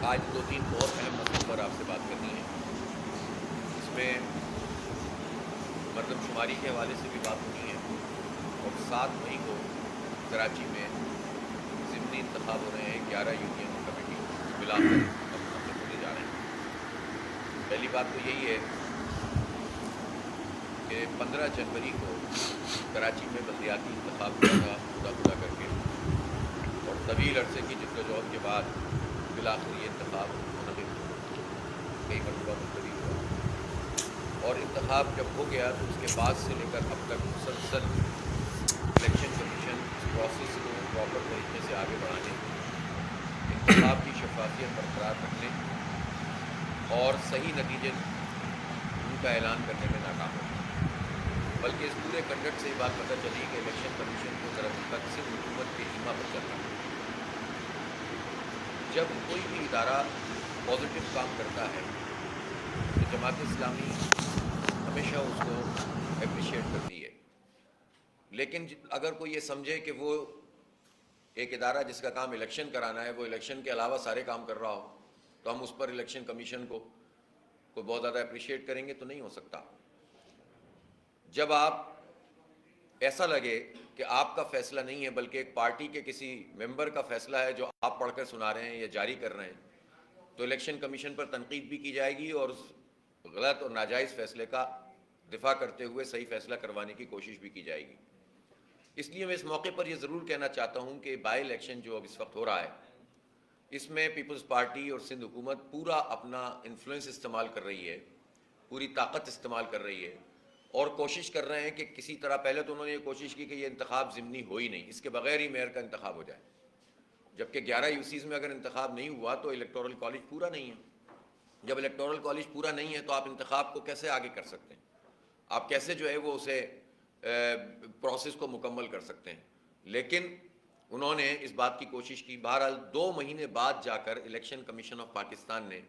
آج دو تین بہت اہم مسئلوں پر آپ سے بات کرنی ہے. اس میں مردم شماری کے حوالے سے بھی بات ہونی ہے، اور 7 مئی کو کراچی میں ضمنی انتخاب ہو رہے ہیں 11 یونین کمیٹی بالآخر اب منعقد ہونے جا رہے ہیں. پہلی بات تو یہی ہے کہ 15 جنوری کو کراچی میں بلدیاتی انتخاب ہوا تھا خدا خدا کر کے، اور طویل عرصے کی جدوجہد کے بعد بالآخر یہ انتخاب منعقد ہوا. کئی مرتبہ ملتوی ہوا، اور انتخاب جب ہو گیا تو اس کے بعد سے لے کر اب تک مسلسل الیکشن کمیشن اس پروسیس کو پراپر طریقے سے آگے بڑھانے، انتخاب کی شفافیت برقرار رکھنے اور صحیح نتیجے ان کا اعلان کرنے میں ناکام ہو گیا. بلکہ اس پورے کنڈکٹ سے یہ بات پتہ چلی کہ الیکشن کمیشن کو درحقیقت تک صرف حکومت کے ایما پر چلنا. جب کوئی بھی ادارہ پازیٹیو کام کرتا ہے تو جماعت اسلامی ہمیشہ اس کو اپریشیٹ کرتی ہے، لیکن اگر کوئی یہ سمجھے کہ وہ ایک ادارہ جس کا کام الیکشن کرانا ہے وہ الیکشن کے علاوہ سارے کام کر رہا ہو تو ہم اس پر الیکشن کمیشن کو بہت زیادہ اپریشیٹ کریں گے، تو نہیں ہو سکتا. جب آپ ایسا لگے کہ آپ کا فیصلہ نہیں ہے بلکہ ایک پارٹی کے کسی ممبر کا فیصلہ ہے جو آپ پڑھ کر سنا رہے ہیں یا جاری کر رہے ہیں، تو الیکشن کمیشن پر تنقید بھی کی جائے گی اور اس غلط اور ناجائز فیصلے کا دفاع کرتے ہوئے صحیح فیصلہ کروانے کی کوشش بھی کی جائے گی. اس لیے میں اس موقع پر یہ ضرور کہنا چاہتا ہوں کہ بائی الیکشن جو اب اس وقت ہو رہا ہے اس میں پیپلز پارٹی اور سندھ حکومت پورا اپنا انفلوئنس استعمال کر رہی ہے، پوری طاقت استعمال کر رہی ہے، اور کوشش کر رہے ہیں کہ کسی طرح پہلے تو انہوں نے یہ کوشش کی کہ یہ انتخاب ضمنی ہو ہی نہیں، اس کے بغیر ہی میئر کا انتخاب ہو جائے. جبکہ 11 یوسیز میں اگر انتخاب نہیں ہوا تو الیکٹورل کالج پورا نہیں ہے. جب الیکٹورل کالج پورا نہیں ہے تو آپ انتخاب کو کیسے آگے کر سکتے ہیں؟ آپ کیسے جو ہے وہ اسے پروسیس کو مکمل کر سکتے ہیں؟ لیکن انہوں نے اس بات کی کوشش کی. بہرحال 2 مہینے بعد جا کر الیکشن کمیشن آف پاکستان نے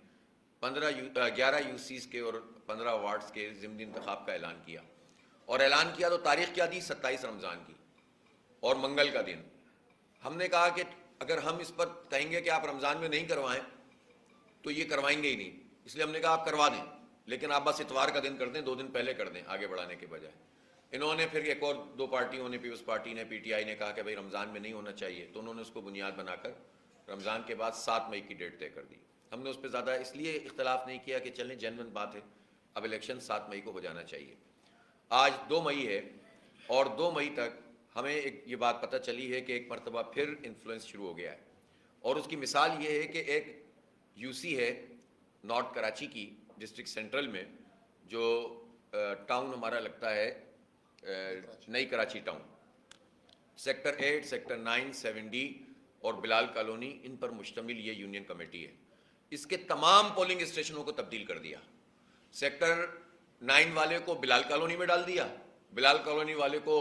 11 یوسیز کے اور 15 وارڈز کے ضمنی انتخاب کا اعلان کیا. اور اعلان کیا تو تاریخ کیا دی؟ 27 رمضان کی اور منگل کا دن. ہم نے کہا کہ اگر ہم اس پر کہیں گے کہ آپ رمضان میں نہیں کروائیں تو یہ کروائیں گے ہی نہیں، اس لیے ہم نے کہا آپ کروا دیں لیکن آپ بس اتوار کا دن کر دیں، 2 دن پہلے کر دیں آگے بڑھانے کے بجائے. انہوں نے پھر ایک اور 2 پارٹیوں نے، پیپلز پارٹی نے، پی ٹی آئی نے کہا کہ بھائی رمضان میں نہیں ہونا چاہیے، تو انہوں نے اس کو بنیاد بنا کر رمضان کے بعد 7 مئی کی ڈیٹ طے کر دی. ہم نے اس پہ زیادہ اس لیے اختلاف نہیں کیا کہ چلیں جینوئن بات ہے، اب الیکشن 7 مئی کو ہو جانا چاہیے. آج 2 مئی ہے اور 2 مئی تک ہمیں یہ بات پتہ چلی ہے کہ ایک مرتبہ پھر انفلوئنس شروع ہو گیا ہے. اور اس کی مثال یہ ہے کہ ایک یو سی ہے نارتھ کراچی کی ڈسٹرکٹ سینٹرل میں، جو ٹاؤن ہمارا لگتا ہے نئی Karachi town, sector 8، sector 9، 7D اور بلال کالونی، ان پر مشتمل یہ یونین کمیٹی ہے. اس کے تمام پولنگ اسٹیشنوں کو تبدیل کر دیا. سیکٹر 9 والے کو بلال کالونی میں ڈال دیا، بلال کالونی والے کو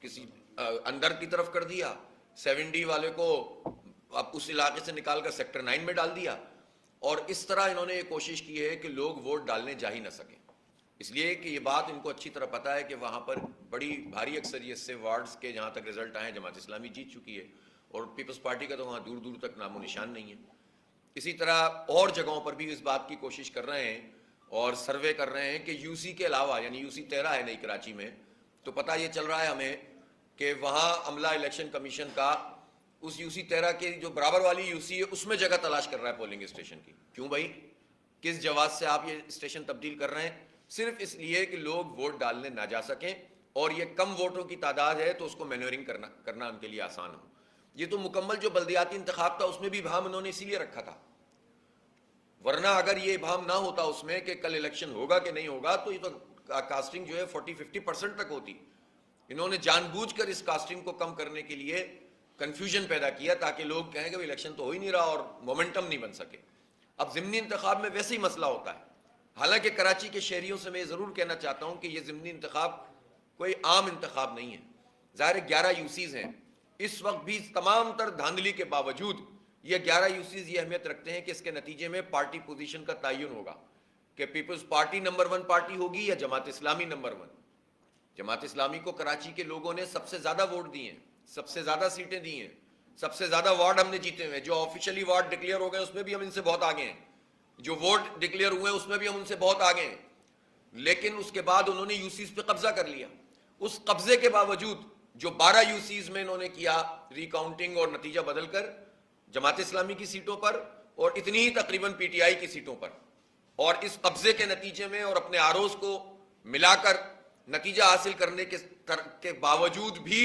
کسی اندر کی طرف کر دیا، 7D والے کو اب اس علاقے سے نکال کر سیکٹر 9 میں ڈال دیا. اور اس طرح انہوں نے یہ کوشش کی ہے کہ لوگ ووٹ ڈالنے جا ہی نہ سکیں، اس لیے کہ یہ بات ان کو اچھی طرح پتہ ہے کہ وہاں پر بڑی بھاری اکثریت سے وارڈز کے جہاں تک رزلٹ آئے جماعت اسلامی جیت چکی ہے، اور پیپلز پارٹی کا تو وہاں دور دور تک نام و نشان نہیں ہے. اسی طرح اور جگہوں پر بھی اس بات کی کوشش کر رہے ہیں اور سروے کر رہے ہیں کہ یو سی کے علاوہ، یعنی یو سی 13 ہے نئی کراچی میں، تو پتہ یہ چل رہا ہے ہمیں کہ وہاں عملہ الیکشن کمیشن کا اس یو سی 13 کے جو برابر والی یو سی ہے اس میں جگہ تلاش کر رہا ہے پولنگ اسٹیشن کی. کیوں بھائی؟ کس جواز سے آپ یہ اسٹیشن تبدیل کر رہے ہیں؟ صرف اس لیے کہ لوگ ووٹ ڈالنے نہ جا سکیں، اور یہ کم ووٹوں کی تعداد ہے تو اس کو مینورنگ کرنا ان کے لیے آسان ہو. یہ تو مکمل جو بلدیاتی انتخاب تھا اس میں بھی ابہام انہوں نے اسی لیے رکھا تھا، ورنہ اگر یہ ابہام نہ ہوتا اس میں کہ کل الیکشن ہوگا کہ نہیں ہوگا تو یہ تو کاسٹنگ جو ہے 40-50% تک ہوتی. انہوں نے جان بوجھ کر اس کاسٹنگ کو کم کرنے کے لیے کنفیوژن پیدا کیا تاکہ لوگ کہیں کہ الیکشن تو ہو ہی نہیں رہا اور مومنٹم نہیں بن سکے. اب ضمنی انتخاب میں ویسے ہی مسئلہ ہوتا ہے. حالانکہ کراچی کے شہریوں سے میں یہ ضرور کہنا چاہتا ہوں کہ یہ ضمنی انتخاب کوئی عام انتخاب نہیں ہے. ظاہر 11 یوسیز ہیں، اس وقت بھی تمام تر دھاندلی کے باوجود یہ 11 یوسیز یہ اہمیت رکھتے ہیں کہ اس کے نتیجے میں پارٹی پوزیشن کا تعین ہوگا کہ پیپلز پارٹی نمبر 1 پارٹی ہوگی یا جماعت اسلامی نمبر 1. جماعت اسلامی کو کراچی کے لوگوں نے سب سے زیادہ ووٹ دیے ہیں، سب سے زیادہ سیٹیں دی ہیں، سب سے زیادہ وارڈ ہم نے جیتے ہوئے ہیں. جو آفیشلی وارڈ ڈکلیئر ہو گئے اس میں بھی ہم ان سے بہت آگے ہیں, جو ووٹ ڈکلیئر ہوئے اس میں بھی ہم ان سے بہت آگے ہیں. لیکن اس کے بعد انہوں نے یو سیز پہ قبضہ کر لیا. اس قبضے کے باوجود جو 12 یو سیز میں انہوں نے کیا ری کاؤنٹنگ اور نتیجہ بدل کر جماعت اسلامی کی سیٹوں پر اور اتنی ہی تقریباً پی ٹی آئی کی سیٹوں پر, اور اس قبضے کے نتیجے میں اور اپنے آروز کو ملا کر نتیجہ حاصل کرنے کے باوجود بھی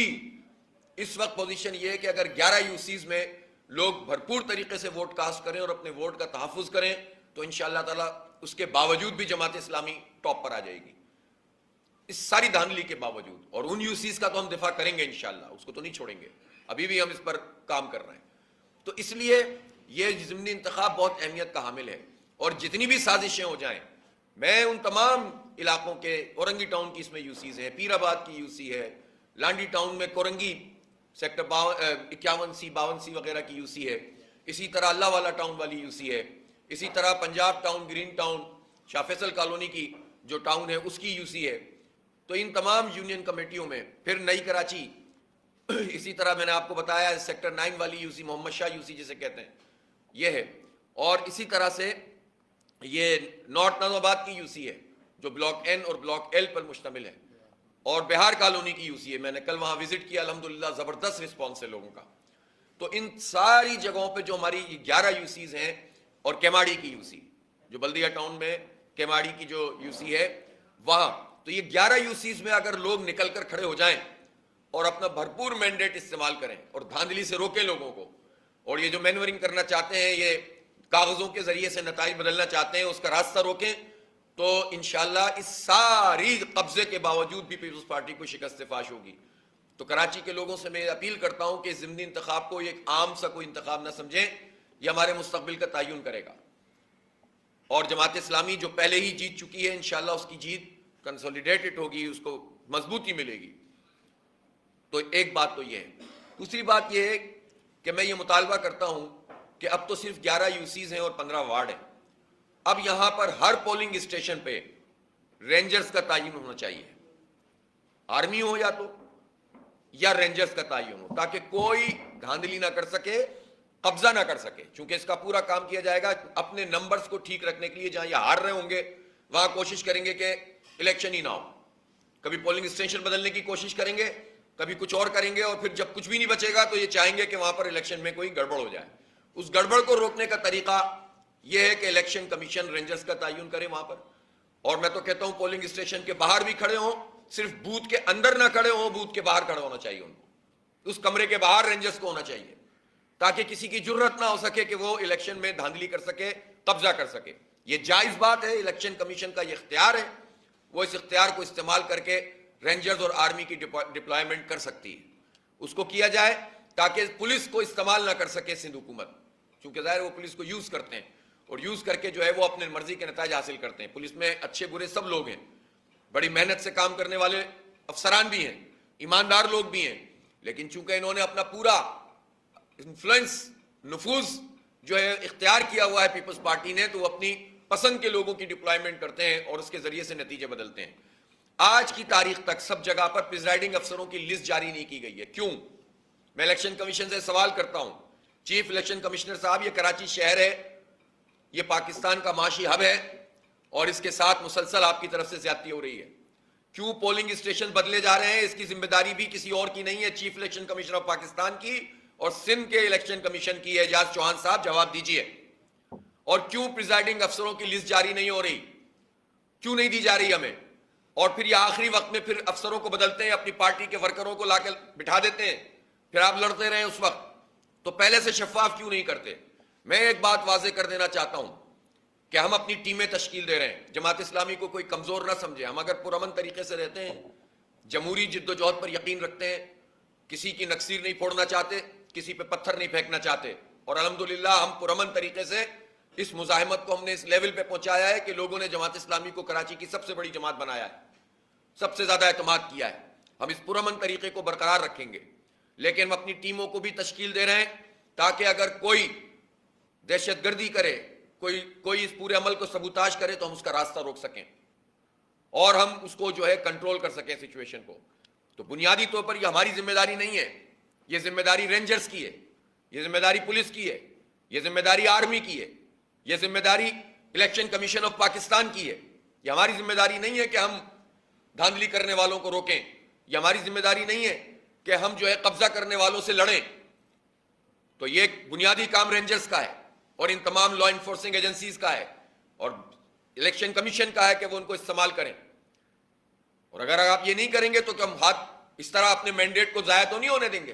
اس وقت پوزیشن یہ ہے کہ اگر 11 یو سیز میں لوگ بھرپور طریقے سے ووٹ کاسٹ کریں اور اپنے ووٹ کا تحفظ کریں تو انشاءاللہ تعالی اس کے باوجود بھی جماعت اسلامی ٹاپ پر آ جائے گی, اس ساری دھاندلی کے باوجود. اور ان یو سیز کا تو ہم دفاع کریں گے انشاءاللہ, اس کو تو نہیں چھوڑیں گے, ابھی بھی ہم اس پر کام کر رہے ہیں. تو اس لیے یہ ضمنی انتخاب بہت اہمیت کا حامل ہے. اور جتنی بھی سازشیں ہو جائیں, میں ان تمام علاقوں کے, اورنگی ٹاؤن کی اس میں یو سیز ہے, پیر آباد کی یو سی ہے, لانڈی ٹاؤن میں کورنگی سیکٹر 51C 52C وغیرہ کی یو سی ہے, اسی طرح اللہ والا ٹاؤن والی یو سی ہے, اسی طرح پنجاب ٹاؤن, گرین ٹاؤن, شاہ فیصل کالونی کی جو ٹاؤن ہے اس کی یو سی ہے. تو ان تمام یونین کمیٹیوں میں پھر نئی کراچی, اسی طرح میں نے آپ کو بتایا سیکٹر 9 والی you C, Muhammad Shah you سی جسے کہتے ہیں, یہ ہے. اور اسی طرح سے یہ نارتھ نظام آباد کی یو سی ہے جو بلاک این اور بلاک ایل پر مشتمل ہے, اور بہار کالونی کی یو سی ہے. میں نے کل وہاں وزٹ کیا, الحمدللہ زبردست رسپانس ہے لوگوں کا. تو ان ساری جگہوں پہ جو ہماری 11 یو سیز ہیں, اور کیماڑی کی یو سی جو بلدیہ ٹاؤن میں کیماڑی کی جو یو سی ہے وہاں, تو یہ 11 یو سیز میں اگر لوگ نکل کر کھڑے ہو جائیں اور اپنا بھرپور مینڈیٹ استعمال کریں اور دھاندلی سے روکیں لوگوں کو, اور یہ جو مینورنگ کرنا چاہتے ہیں, یہ کاغذوں کے ذریعے سے نتائج بدلنا چاہتے ہیں, اس کا راستہ روکیں, تو انشاءاللہ اس ساری قبضے کے باوجود بھی پیپلز پارٹی کو شکست فاش ہوگی. تو کراچی کے لوگوں سے میں اپیل کرتا ہوں کہ ضمنی انتخاب کو ایک عام سا کوئی انتخاب نہ سمجھیں, یہ ہمارے مستقبل کا تعین کرے گا. اور جماعت اسلامی جو پہلے ہی جیت چکی ہے انشاءاللہ اس کی جیت کنسولیڈیٹڈ ہوگی, اس کو مضبوطی ملے گی. تو ایک بات تو یہ ہے. دوسری بات یہ ہے کہ میں یہ مطالبہ کرتا ہوں کہ اب تو صرف 11 یو سیز ہیں اور 15 وارڈ ہیں, اب یہاں پر ہر پولنگ اسٹیشن پہ رینجرز کا تعین ہونا چاہیے, آرمی ہو یا رینجرز کا تعین ہو, تاکہ کوئی دھاندلی نہ کر سکے, قبضہ نہ کر سکے. چونکہ اس کا پورا کام کیا جائے گا اپنے نمبرز کو ٹھیک رکھنے کے لیے. جہاں یہ ہار رہے ہوں گے وہاں کوشش کریں گے کہ الیکشن ہی نہ ہو, کبھی پولنگ اسٹیشن بدلنے کی کوشش کریں گے, کبھی کچھ اور کریں گے, اور پھر جب کچھ بھی نہیں بچے گا تو یہ چاہیں گے کہ وہاں پر الیکشن میں کوئی گڑبڑ ہو جائے. اس گڑبڑ کو روکنے کا طریقہ یہ ہے کہ الیکشن کمیشن رینجرز کا تعین کرے وہاں پر. اور میں تو کہتا ہوں پولنگ اسٹیشن کے باہر بھی کھڑے ہوں, صرف بوتھ کے اندر نہ کھڑے ہوں, بوتھ کے باہر کھڑا ہونا چاہیے ان کو, اس کمرے کے باہر رینجرز کو ہونا چاہیے, تاکہ کسی کی جرت نہ ہو سکے کہ وہ الیکشن میں دھاندلی کر سکے, قبضہ کر سکے. یہ جائز بات ہے, الیکشن کمیشن کا یہ اختیار ہے, وہ اس اختیار کو استعمال کر کے رینجرز اور آرمی کی ڈپلائمنٹ کر سکتی ہے. اس کو کیا جائے تاکہ پولیس کو استعمال نہ کر سکے سندھ حکومت, چونکہ ظاہر وہ پولیس کو یوز کرتے ہیں اور یوز کر کے جو ہے وہ اپنے مرضی کے نتائج حاصل کرتے ہیں. پولیس میں اچھے برے سب لوگ ہیں, بڑی محنت سے کام کرنے والے افسران بھی ہیں, ایماندار لوگ بھی ہیں, لیکن چونکہ انہوں نے اپنا پورا انفلوئنس, نفوذ جو ہے اختیار کیا ہوا ہے پیپلز پارٹی نے, تو وہ اپنی پسند کے لوگوں کی ڈپلائمنٹ کرتے ہیں اور اس کے ذریعے سے نتیجے بدلتے ہیں. آج کی تاریخ تک سب جگہ پر پریزائڈنگ افسروں کی لسٹ جاری نہیں کی گئی ہے. کیوں؟ میں الیکشن کمیشن سے سوال کرتا ہوں, چیف الیکشن کمشنر صاحب, یہ کراچی شہر ہے, یہ پاکستان کا معاشی ہب ہے, اور اس کے ساتھ مسلسل آپ کی طرف سے زیادتی ہو رہی ہے. کیوں پولنگ اسٹیشن بدلے جا رہے ہیں؟ اس کی ذمہ داری بھی کسی اور کی نہیں ہے, chief election commissioner of Pakistan کی اور سندھ کے الیکشن کمیشن کی. اعجاز چوہان صاحب جواب دیجئے. اور کیوں پریزائڈنگ افسروں کی لسٹ جاری نہیں ہو رہی, کیوں نہیں دی جا رہی ہمیں؟ اور پھر یہ آخری وقت میں پھر افسروں کو بدلتے ہیں, اپنی پارٹی کے ورکروں کو لا کے بٹھا دیتے ہیں, پھر آپ لڑتے رہے اس وقت. تو پہلے سے شفاف کیوں نہیں کرتے؟ میں ایک بات واضح کر دینا چاہتا ہوں کہ ہم اپنی ٹیمیں تشکیل دے رہے ہیں, جماعت اسلامی کو کوئی کمزور نہ سمجھے. ہم اگر پرامن طریقے سے رہتے ہیں, جمہوری جد و جہد پر یقین رکھتے ہیں, کسی کی نکسیر نہیں پھوڑنا چاہتے, کسی پہ پتھر نہیں پھینکنا چاہتے, اور الحمدللہ ہم پرامن طریقے سے اس مزاحمت کو ہم نے اس لیول پہ پہنچایا ہے کہ لوگوں نے جماعت اسلامی کو کراچی کی سب سے بڑی جماعت بنایا ہے, سب سے زیادہ اعتماد کیا ہے. ہم اس پرامن طریقے کو برقرار رکھیں گے, لیکن ہم اپنی ٹیموں کو بھی تشکیل دے رہے ہیں تاکہ اگر کوئی دہشت گردی کرے, کوئی اس پورے عمل کو سبوتاش کرے, تو ہم اس کا راستہ روک سکیں اور ہم اس کو جو ہے کنٹرول کر سکیں سچویشن کو. تو بنیادی طور پر یہ ہماری ذمہ داری نہیں ہے, یہ ذمہ داری رینجرز کی ہے. یہ ذمہ داری پولیس کی ہے، یہ ذمہ داری آرمی کی ہے، یہ ذمہ داری الیکشن کمیشن آف پاکستان کی ہے. یہ ہماری ذمہ داری نہیں ہے کہ ہم دھاندلی کرنے والوں کو روکیں. یہ ہماری ذمہ داری نہیں ہے کہ ہم جو ہے قبضہ کرنے والوں سے لڑیں. تو یہ بنیادی کام رینجرز کا ہے اور ان تمام لا انفورسنگ ایجنسیز کا ہے اور الیکشن کمیشن کا ہے کہ وہ ان کو استعمال کریں. اور اگر آپ یہ نہیں کریں گے تو کہ ہم ہاتھ اس طرح اپنے مینڈیٹ کو ضائع تو نہیں ہونے دیں گے،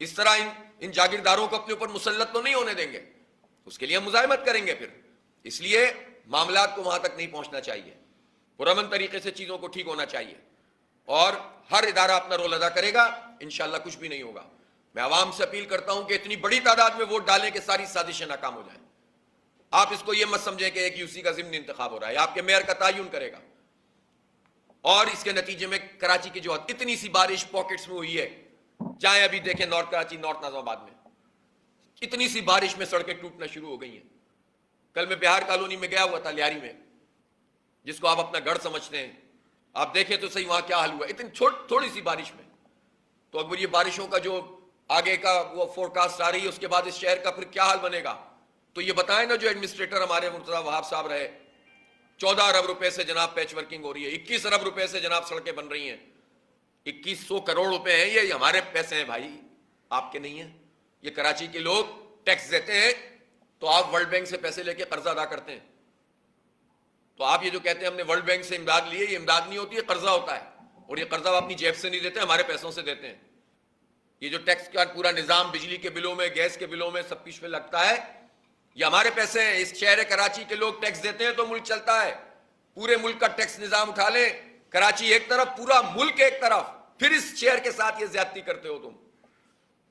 اس طرح ان جاگیرداروں کو اپنے اوپر مسلط تو نہیں ہونے دیں گے. اس کے لیے ہم مزاحمت کریں گے پھر. اس لیے معاملات کو وہاں تک نہیں پہنچنا چاہیے، پرامن طریقے سے چیزوں کو ٹھیک ہونا چاہیے اور ہر ادارہ اپنا رول ادا کرے گا. انشاءاللہ کچھ بھی نہیں ہوگا. میں عوام سے اپیل کرتا ہوں کہ اتنی بڑی تعداد میں ووٹ ڈالیں کہ ساری سازشیں ناکام ہو جائیں. آپ اس کو یہ مت سمجھیں کہ ایک یوسی کا ضمنی انتخاب ہو رہا ہے، آپ کے میئر کا تعین کرے گا. اور اس کے نتیجے میں کراچی کی جو اتنی سی بارش پاکٹس میں ہوئی ہے، جائیں ابھی دیکھیں نارتھ کراچی، نارتھ ناظم آباد میں اتنی سی بارش میں سڑکیں ٹوٹنا شروع ہو گئی ہیں. کل میں بہار کالونی میں گیا ہوا تھا، لیاری میں، جس کو آپ اپنا گھر سمجھتے ہیں. آپ دیکھیں تو صحیح وہاں کیا حال ہوا اتنی تھوڑی سی بارش میں. تو اگر یہ بارشوں کا جو آگے کا وہ فورکاسٹ آ رہی ہے، اس کے بعد اس شہر کا پھر کیا حال بنے گا. تو یہ بتائیں نا جو ایڈمنسٹریٹر ہمارے مرتضی وہاب صاحب رہے، 14 ارب روپے سے جناب پیچ ورکنگ ہو رہی ہے، 21 ارب روپے سے جناب سڑکیں بن رہی ہیں. 2100 کروڑ روپے ہیں، یہ ہمارے پیسے ہیں بھائی، آپ کے نہیں ہیں. یہ کراچی کے لوگ ٹیکس دیتے ہیں تو آپ ورلڈ بینک سے پیسے لے کے قرضہ ادا کرتے ہیں. تو آپ یہ جو کہتے ہیں ہم نے ورلڈ بینک سے امداد لی ہے، یہ امداد نہیں ہوتی ہے، قرضہ ہوتا ہے. اور یہ قرضہ اپنی جیب سے نہیں دیتے، ہمارے پیسوں سے دیتے ہیں. یہ جو ٹیکس کا پورا نظام بجلی کے بلوں میں، گیس کے بلوں میں، سب کچھ میں لگتا ہے، یہ ہمارے پیسے ہیں. اس شہر کراچی کے لوگ ٹیکس دیتے ہیں تو ملک چلتا ہے. پورے ملک کا ٹیکس نظام اٹھا لیں، کراچی ایک طرف، پورا ملک ایک طرف، پھر اس شہر کے ساتھ یہ زیادتی کرتے ہو تم.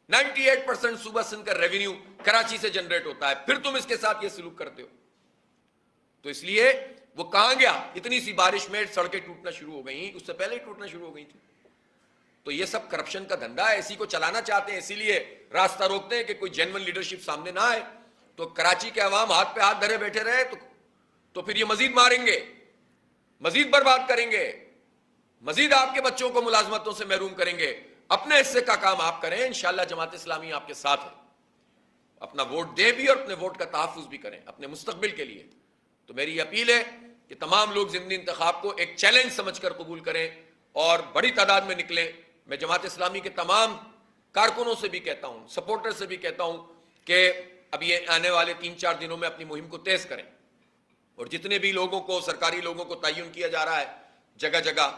98% صوبہ سندھ کا ریونیو کراچی سے جنریٹ ہوتا ہے، پھر تم اس کے ساتھ یہ سلوک کرتے ہو. تو اس لیے وہ کہاں گیا؟ اتنی سی بارش میں سڑکیں ٹوٹنا شروع ہو گئی، اس سے پہلے ہی ٹوٹنا شروع ہو گئی تھی. تو یہ سب کرپشن کا دھندا ہے، اسی کو چلانا چاہتے ہیں، اسی لیے راستہ روکتے ہیں کہ کوئی جینون لیڈرشپ سامنے نہ آئے. تو کراچی کے عوام ہاتھ پہ ہاتھ دھرے بیٹھے رہے تو پھر یہ مزید ماریں گے، مزید برباد کریں گے، مزید آپ کے بچوں کو ملازمتوں سے محروم کریں گے. اپنے حصے کا کام آپ کریں، انشاءاللہ جماعت اسلامی آپ کے ساتھ ہے. اپنا ووٹ دیں بھی اور اپنے ووٹ کا تحفظ بھی کریں اپنے مستقبل کے لیے. تو میری اپیل ہے کہ تمام لوگ ضمنی انتخاب کو ایک چیلنج سمجھ کر قبول کریں اور بڑی تعداد میں نکلیں. میں جماعت اسلامی کے تمام کارکنوں سے بھی کہتا ہوں، سپورٹر سے بھی کہتا ہوں کہ اب یہ آنے والے 3-4 دنوں میں اپنی مہم کو تیز کریں اور جتنے بھی لوگوں کو، سرکاری لوگوں کو تعین کیا جا رہا ہے جگہ جگہ،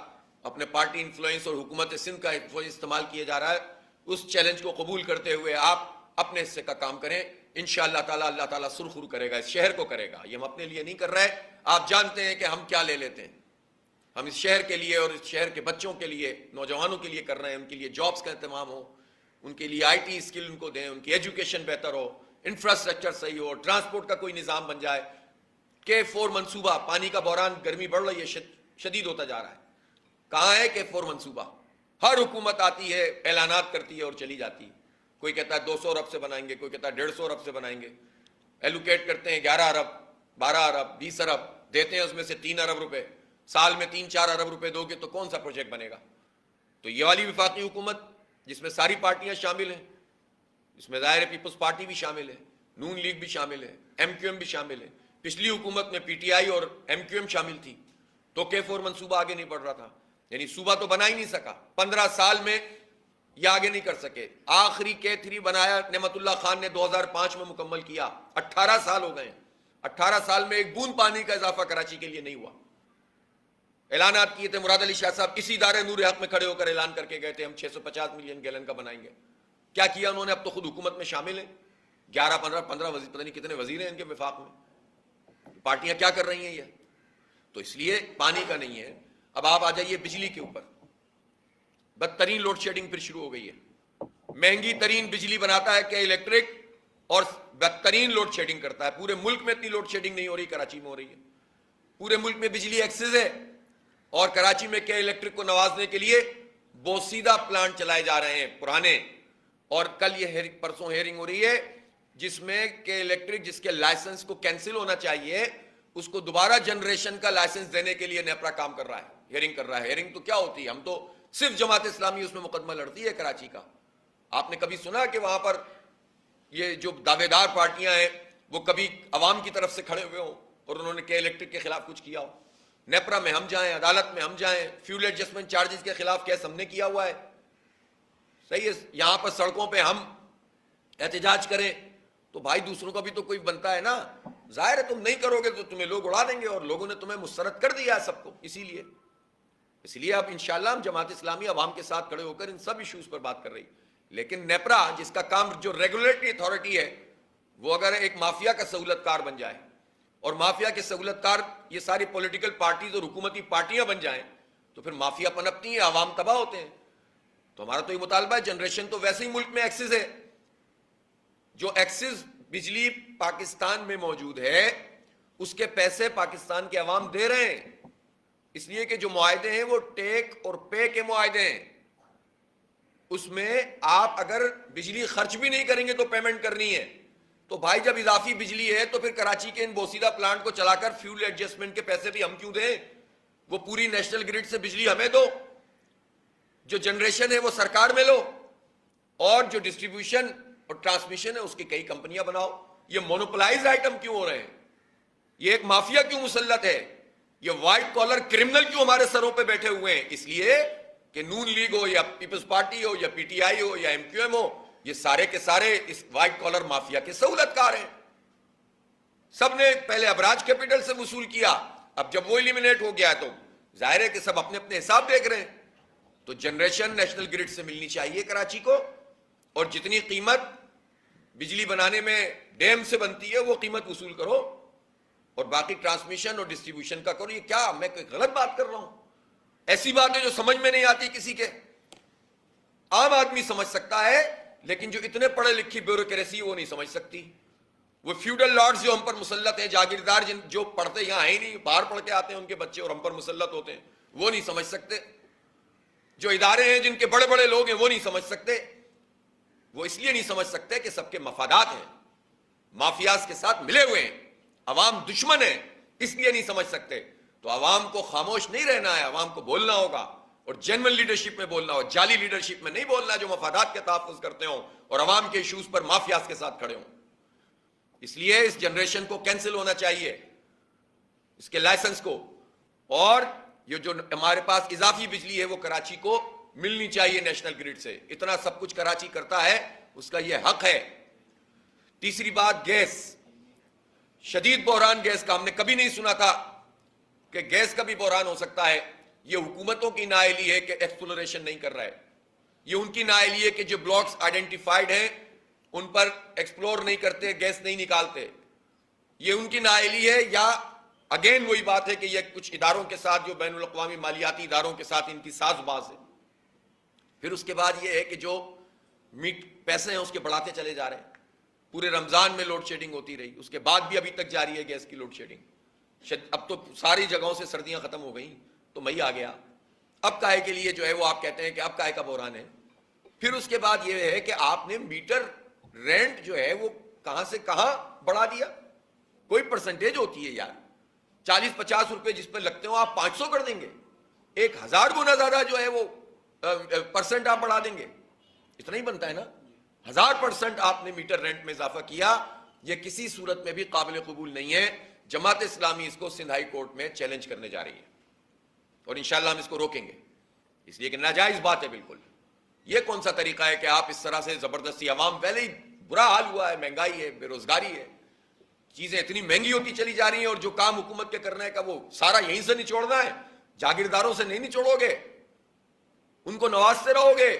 اپنے پارٹی انفلوئنس اور حکومت سندھ کا انفلوئنس استعمال کیا جا رہا ہے، اس چیلنج کو قبول کرتے ہوئے آپ اپنے حصے کا کام کریں. انشاءاللہ تعالیٰ اللہ تعالیٰ سرخرو کرے گا، اس شہر کو کرے گا. یہ ہم اپنے لیے نہیں کر رہے، آپ جانتے ہیں کہ ہم کیا لے لیتے ہیں. ہم اس شہر کے لیے اور اس شہر کے بچوں کے لیے، نوجوانوں کے لیے کر رہے ہیں. ان کے لیے جابز کا اہتمام ہو، ان کے لیے آئی ٹی اسکل ان کو دیں، ان کی ایجوکیشن بہتر ہو، انفراسٹرکچر صحیح ہو، ٹرانسپورٹ کا کوئی نظام بن جائے. K4 منصوبہ، پانی کا بحران، گرمی بڑھ رہی ہے، شدید ہوتا جا رہا ہے. کہاں ہے K4 منصوبہ؟ ہر حکومت آتی ہے، اعلانات کرتی ہے اور چلی جاتی ہے. کوئی کہتا ہے 200 ارب سے بنائیں گے، کوئی کہتا ہے 150 ارب سے بنائیں گے. ایلوکیٹ کرتے ہیں 11 ارب، 12 ارب، 20 ارب دیتے ہیں، اس میں سے 3 ارب روپے سال میں 3-4 ارب روپے دو گے تو کون سا پروجیکٹ بنے گا؟ تو یہ والی وفاقی حکومت جس میں ساری پارٹیاں شامل ہیں، اس میں ظاہر ہے پیپلز پارٹی بھی شامل ہے، نون لیگ بھی شامل ہے، MQM بھی شامل ہے. پچھلی حکومت میں PTI اور MQM شامل تھی تو K4 منصوبہ آگے نہیں بڑھ رہا تھا. یعنی صوبہ تو بنا ہی نہیں سکا 15 سال میں، یہ آگے نہیں کر سکے. آخری K3 بنایا نعمت اللہ خان نے 2005 میں مکمل کیا. 18 سال ہو گئے. 18 سال میں ایک بوند پانی کا اضافہ کراچی کے لیے نہیں ہوا. اعلانات کیے تھے، مراد علی شاہ صاحب اسی ادارے نور حق میں کھڑے ہو کر اعلان کر کے گئے تھے ہم 650 ملین گیلن کا بنائیں گے. کیا کیا انہوں نے؟ اب تو خود حکومت میں شامل ہیں، 11-15 وزیر، پتہ نہیں کتنے وزیر ہیں ان کے وفاق میں. پارٹیاں کیا کر رہی ہیں یہ؟ تو اس لیے پانی کا نہیں ہے. اب آپ آ جائیے بجلی کے اوپر. بدترین لوڈ شیڈنگ پھر شروع ہو گئی ہے. مہنگی ترین بجلی بناتا ہے کہ الیکٹرک، اور بدترین لوڈ شیڈنگ کرتا ہے. پورے ملک میں اتنی لوڈ شیڈنگ نہیں ہو رہی، کراچی میں ہو رہی ہے. پورے ملک میں بجلی ایکسس ہے اور کراچی میں کہ الیکٹرک کو نوازنے کے لیے بوسیدہ پلانٹ چلائے جا رہے ہیں پرانے. اور کل یہ پرسوں ہیئرنگ ہو رہی ہے جس میں کہ الیکٹرک جس کے لائسنس کو کینسل ہونا چاہیے، اس کو دوبارہ جنریشن کا لائسنس دینے کے لیے نیپرا کام کر رہا ہے، ہیئرنگ کر رہا ہے. ہیئرنگ تو کیا ہوتی ہے؟ ہم تو صرف جماعت اسلامی اس میں مقدمہ لڑتی ہے کراچی کا. آپ نے کبھی سنا کہ وہاں پر یہ جو دعوے دار پارٹیاں ہیں وہ کبھی عوام کی طرف سے کھڑے ہوئے ہوں اور انہوں نے کے الیکٹرک کے خلاف کچھ کیا ہو. نیپرا میں ہم جائیں, عدالت میں ہم جائیں, فیول ایڈجسٹمنٹ چارجز کے خلاف کیس ہم نے کیا ہوا ہے. صحیح ہے, یہاں پر سڑکوں پہ ہم احتجاج کریں تو بھائی دوسروں کا بھی تو کوئی بنتا ہے نا. ظاہر ہے تم نہیں کرو گے تو تمہیں لوگ اڑا دیں گے, اور لوگوں نے تمہیں مسترد کر دیا ہے سب کو. اس لیے اب انشاءاللہ ہم جماعت اسلامی عوام کے ساتھ کھڑے ہو کر ان سب ایشوز پر بات کر رہی. لیکن نیپرا جس کا کام, جو ریگولیٹری اتھارٹی ہے, وہ اگر ایک مافیا کا سہولت کار بن جائے اور مافیا کے سہولت کار یہ ساری پولیٹیکل پارٹیز اور حکومتی پارٹیاں بن جائیں تو پھر مافیا پنپتی ہیں, عوام تباہ ہوتے ہیں. تو ہمارا تو یہ مطالبہ ہے, جنریشن تو ویسے ہی ملک میں ایکسس ہے, جو ایکسس بجلی پاکستان میں موجود ہے اس کے پیسے پاکستان کے عوام دے رہے ہیں. اس لیے کہ جو معاہدے ہیں وہ ٹیک اور پے کے معاہدے ہیں. اس میں آپ اگر بجلی خرچ بھی نہیں کریں گے تو پیمنٹ کرنی ہے. تو بھائی جب اضافی بجلی ہے تو پھر کراچی کے ان بوسیدہ پلانٹ کو چلا کر فیول ایڈجسٹمنٹ کے پیسے بھی ہم کیوں دیں؟ وہ پوری نیشنل گریڈ سے بجلی ہمیں دو, جو جنریشن ہے وہ سرکار میں لو, اور جو ڈسٹریبیوشن اور ٹرانسمیشن ہے اس کی کئی کمپنیاں بناؤ. یہ مونوپلائز آئٹم کیوں ہو رہے ہیں؟ یہ ایک مافیا کیوں مسلط ہے؟ یہ وائٹ کالر کرمنل کیوں ہمارے سروں پہ بیٹھے ہوئے ہیں؟ اس لیے کہ نون لیگ ہو یا پیپلز پارٹی ہو یا پی ٹی آئی ہو یا ایم کیو ایم ہو, یہ سارے کے سارے اس وائٹ کالر مافیا کے سہولت کار ہیں. سب نے پہلے ابراج کیپٹل سے وصول کیا, اب جب وہ ایلیمنیٹ ہو گیا تو ظاہر ہے کہ سب اپنے اپنے حساب دیکھ رہے ہیں. تو جنریشن نیشنل گریڈ سے ملنی چاہیے کراچی کو, اور جتنی قیمت بجلی بنانے میں ڈیم سے بنتی ہے وہ قیمت وصول کرو, اور باقی ٹرانسمیشن اور ڈسٹریبیوشن کا کرو. یہ کیا میں کوئی غلط بات کر رہا ہوں؟ ایسی بات ہے جو سمجھ میں نہیں آتی کسی کے. عام آدمی سمجھ سکتا ہے لیکن جو اتنے پڑھے لکھی بیوروکریسی وہ نہیں سمجھ سکتی. وہ فیوڈل لارڈز جو ہم پر مسلط ہیں, جاگیردار جو پڑھتے یہاں ہیں ہی نہیں, باہر پڑھ کے آتے ہیں ان کے بچے اور ہم پر مسلط ہوتے ہیں, وہ نہیں سمجھ سکتے. جو ادارے ہیں جن کے بڑے بڑے لوگ ہیں وہ نہیں سمجھ سکتے. وہ اس لیے نہیں سمجھ سکتے کہ سب کے مفادات ہیں, مافیاز کے ساتھ ملے ہوئے ہیں, عوام دشمن ہے, اس لیے نہیں سمجھ سکتے. تو عوام کو خاموش نہیں رہنا ہے, عوام کو بولنا ہوگا, اور جنرل لیڈرشپ میں بولنا ہو, جعلی لیڈرشپ میں نہیں بولنا جو مفادات کے تحفظ کرتے ہوں اور عوام کے ایشوز پر مافیاز کے ساتھ کھڑے ہوں. اس لیے اس جنریشن کو کینسل ہونا چاہیے, اس کے لائسنس کو, اور یہ جو ہمارے پاس اضافی بجلی ہے وہ کراچی کو ملنی چاہیے نیشنل گریڈ سے. اتنا سب کچھ کراچی کرتا ہے, اس کا یہ حق ہے. تیسری بات, گیس. شدید بحران گیس کا, ہم نے کبھی نہیں سنا تھا کہ گیس کا بھی بحران ہو سکتا ہے. یہ حکومتوں کی نااہلی ہے کہ ایکسپلوریشن نہیں کر رہا ہے, یہ ان کی نااہلی ہے کہ جو بلاکس آئیڈینٹیفائڈ ہیں ان پر ایکسپلور نہیں کرتے, گیس نہیں نکالتے. یہ ان کی نااہلی ہے, یا اگین وہی بات ہے کہ یہ کچھ اداروں کے ساتھ, جو بین الاقوامی مالیاتی اداروں کے ساتھ ان کی ساز باز ہے. پھر اس کے بعد یہ ہے کہ جو پیسے ہیں اس کے بڑھاتے چلے جا رہے ہیں. پورے رمضان میں لوڈ شیڈنگ ہوتی رہی, اس کے بعد بھی ابھی تک جاری ہے گیس کی لوڈ شیڈنگ. اب تو ساری جگہوں سے سردیاں ختم ہو گئیں تو مئی آ گیا, اب کاہے کے لیے جو ہے وہ آپ کہتے ہیں کہ اب کاہے کا بحران ہے. پھر اس کے بعد یہ ہے کہ آپ نے میٹر رینٹ جو ہے وہ کہاں سے کہاں بڑھا دیا. کوئی پرسنٹیج ہوتی ہے یار, 40-50 روپے جس پہ لگتے ہو آپ 500 کر دیں گے, 1000 گنا زیادہ جو ہے وہ پرسنٹ آپ بڑھا دیں گے. اتنا ہی بنتا ہے نا. 1000% آپ نے میٹر رینٹ میں اضافہ کیا. یہ کسی صورت میں بھی قابل قبول نہیں ہے. جماعت اسلامی اس کو سندھ ہائی کورٹ میں چیلنج کرنے جا رہی ہے, اور انشاءاللہ ہم اس کو روکیں گے, اس لیے کہ ناجائز بات ہے بالکل. یہ کون سا طریقہ ہے کہ آپ اس طرح سے زبردستی, عوام پہلے ہی برا حال ہوا ہے, مہنگائی ہے, بے روزگاری ہے, چیزیں اتنی مہنگی ہوتی چلی جا رہی ہیں, اور جو کام حکومت کے کرنے کا وہ سارا یہیں سے نچوڑنا ہے. جاگیرداروں سے نہیں نچوڑو گے, ان کو نوازتے رہو گے.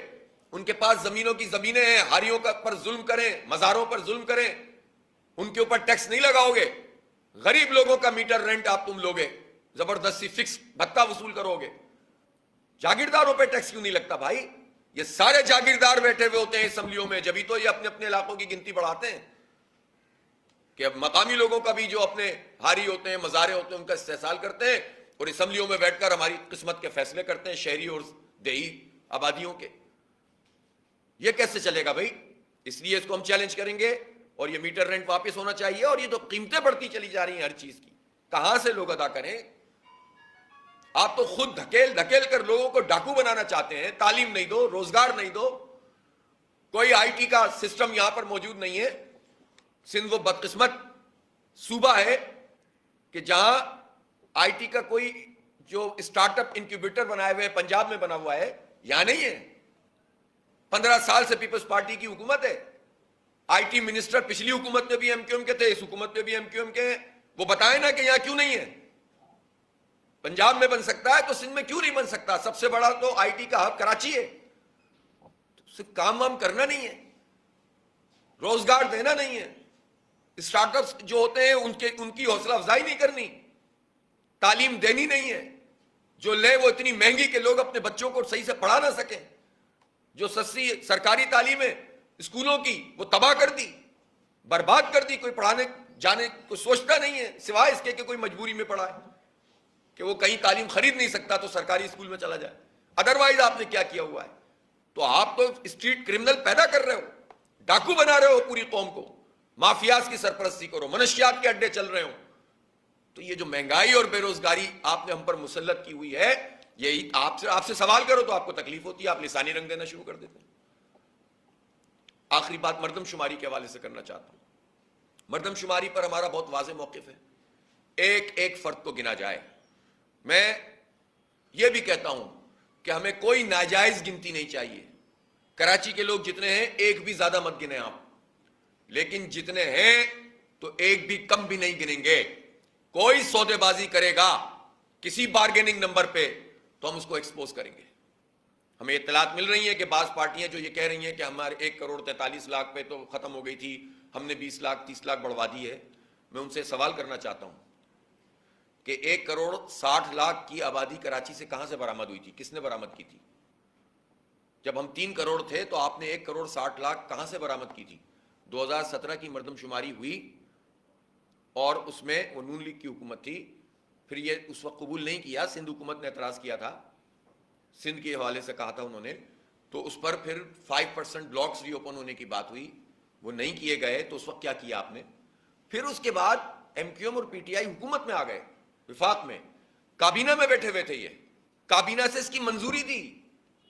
ان کے پاس زمینوں کی زمینیں ہیں, ہاریوں پر ظلم کریں, مزاروں پر ظلم کریں, ان کے اوپر ٹیکس نہیں لگاؤ گے. غریب لوگوں کا میٹر رینٹ آپ تم لوگے, زبردستی فکس بھتہ وصول کرو گے. جاگیرداروں پہ ٹیکس کیوں نہیں لگتا بھائی؟ یہ سارے جاگیردار بیٹھے ہوئے ہوتے ہیں اسمبلیوں میں, جبھی تو یہ اپنے اپنے علاقوں کی گنتی بڑھاتے ہیں کہ اب مقامی لوگوں کا بھی جو اپنے ہاری ہوتے ہیں, مزارے ہوتے ہیں, ان کا استحصال کرتے ہیں, اور اسمبلیوں میں بیٹھ کر ہماری قسمت کے فیصلے کرتے ہیں, شہری اور دیہی آبادیوں کے. یہ کیسے چلے گا بھائی؟ اس لیے اس کو ہم چیلنج کریں گے, اور یہ میٹر رینٹ واپس ہونا چاہیے. اور یہ تو قیمتیں بڑھتی چلی جا رہی ہیں ہر چیز کی, کہاں سے لوگ ادا کریں؟ آپ تو خود دھکیل کر لوگوں کو ڈاکو بنانا چاہتے ہیں. تعلیم نہیں دو, روزگار نہیں دو, کوئی آئی ٹی کا سسٹم یہاں پر موجود نہیں ہے. سندھ وہ بدقسمت صوبہ ہے کہ جہاں آئی ٹی کا کوئی جو اسٹارٹ اپ انکیوبیٹر بنائے ہوئے پنجاب میں بنا ہوا ہے, یہاں نہیں ہے. 15 سال سے پیپلز پارٹی کی حکومت ہے. آئی ٹی منسٹر پچھلی حکومت میں بھی ایم کیو ایم کے تھے, اس حکومت میں بھی ایم کیو ایم کے ہیں. وہ بتائیں نا کہ یہاں کیوں نہیں ہے. پنجاب میں بن سکتا ہے تو سندھ میں کیوں نہیں بن سکتا؟ سب سے بڑا تو آئی ٹی کا ہب کراچی ہے. اس سے کام وام کرنا نہیں ہے, روزگار دینا نہیں ہے, اسٹارٹ اپس جو ہوتے ہیں ان کی حوصلہ افزائی نہیں کرنی, تعلیم دینی نہیں ہے. جو لے وہ اتنی مہنگی کہ لوگ اپنے بچوں کو صحیح سے پڑھا نہ سکیں. جو سستی سرکاری تعلیم ہے اسکولوں کی وہ تباہ کر دی, برباد کر دی. کوئی پڑھانے جانے کو سوچتا نہیں ہے سوائے اس کے کہ کوئی مجبوری میں پڑھا ہے, کہ وہ کہیں تعلیم خرید نہیں سکتا تو سرکاری اسکول میں چلا جائے. ادروائز آپ نے کیا کیا ہوا ہے؟ تو آپ تو اسٹریٹ کرمنل پیدا کر رہے ہو, ڈاکو بنا رہے ہو پوری قوم کو, مافیاز کی سرپرستی کرو, منشیات کے اڈے چل رہے ہو. تو یہ جو مہنگائی اور بے روزگاری آپ نے ہم پر مسلط کی ہوئی ہے, یہی آپ سے سوال کرو تو آپ کو تکلیف ہوتی ہے, آپ لسانی رنگ دینا شروع کر دیتے ہیں. آخری بات مردم شماری کے حوالے سے کرنا چاہتا ہوں. مردم شماری پر ہمارا بہت واضح موقف ہے. ایک ایک فرد کو گنا جائے. میں یہ بھی کہتا ہوں کہ ہمیں کوئی ناجائز گنتی نہیں چاہیے. کراچی کے لوگ جتنے ہیں ایک بھی زیادہ مت گنیں آپ, لیکن جتنے ہیں تو ایک بھی کم بھی نہیں گنیں گے. کوئی سودے بازی کرے گا کسی بارگیننگ نمبر پہ تو ہم اس کو ایکسپوز کریں گے. ہمیں اطلاعات مل رہی ہیں کہ بعض پارٹیاں جو یہ کہہ رہی ہیں کہ ہمارے 1,43,00,000 پہ تو ختم ہو گئی تھی, ہم نے 20 لاکھ 30 لاکھ بڑھوا دی ہے. میں ان سے سوال کرنا چاہتا ہوں کہ 1,60,00,000 کی آبادی کراچی سے کہاں سے برآمد ہوئی تھی؟ کس نے برآمد کی تھی؟ جب ہم 3 کروڑ تھے تو آپ نے 1,60,00,000 کہاں سے برآمد کی تھی؟ 2017 کی مردم شماری ہوئی اور اس میں وہ نون لیگ کی حکومت تھی. پھر یہ اس وقت قبول نہیں کیا, سندھ حکومت نے اعتراض کیا تھا, سندھ کے حوالے سے کہا تھا انہوں نے, تو اس پر پھر 5% بلاکس ری اوپن ہونے کی بات ہوئی, وہ نہیں کیے گئے. تو اس وقت کیا کیا آپ نے؟ پھر اس کے بعد ایم کیو ایم اور پی ٹی آئی حکومت میں آ گئے, وفاق میں, کابینہ میں بیٹھے ہوئے تھے. یہ کابینہ سے اس کی منظوری دی,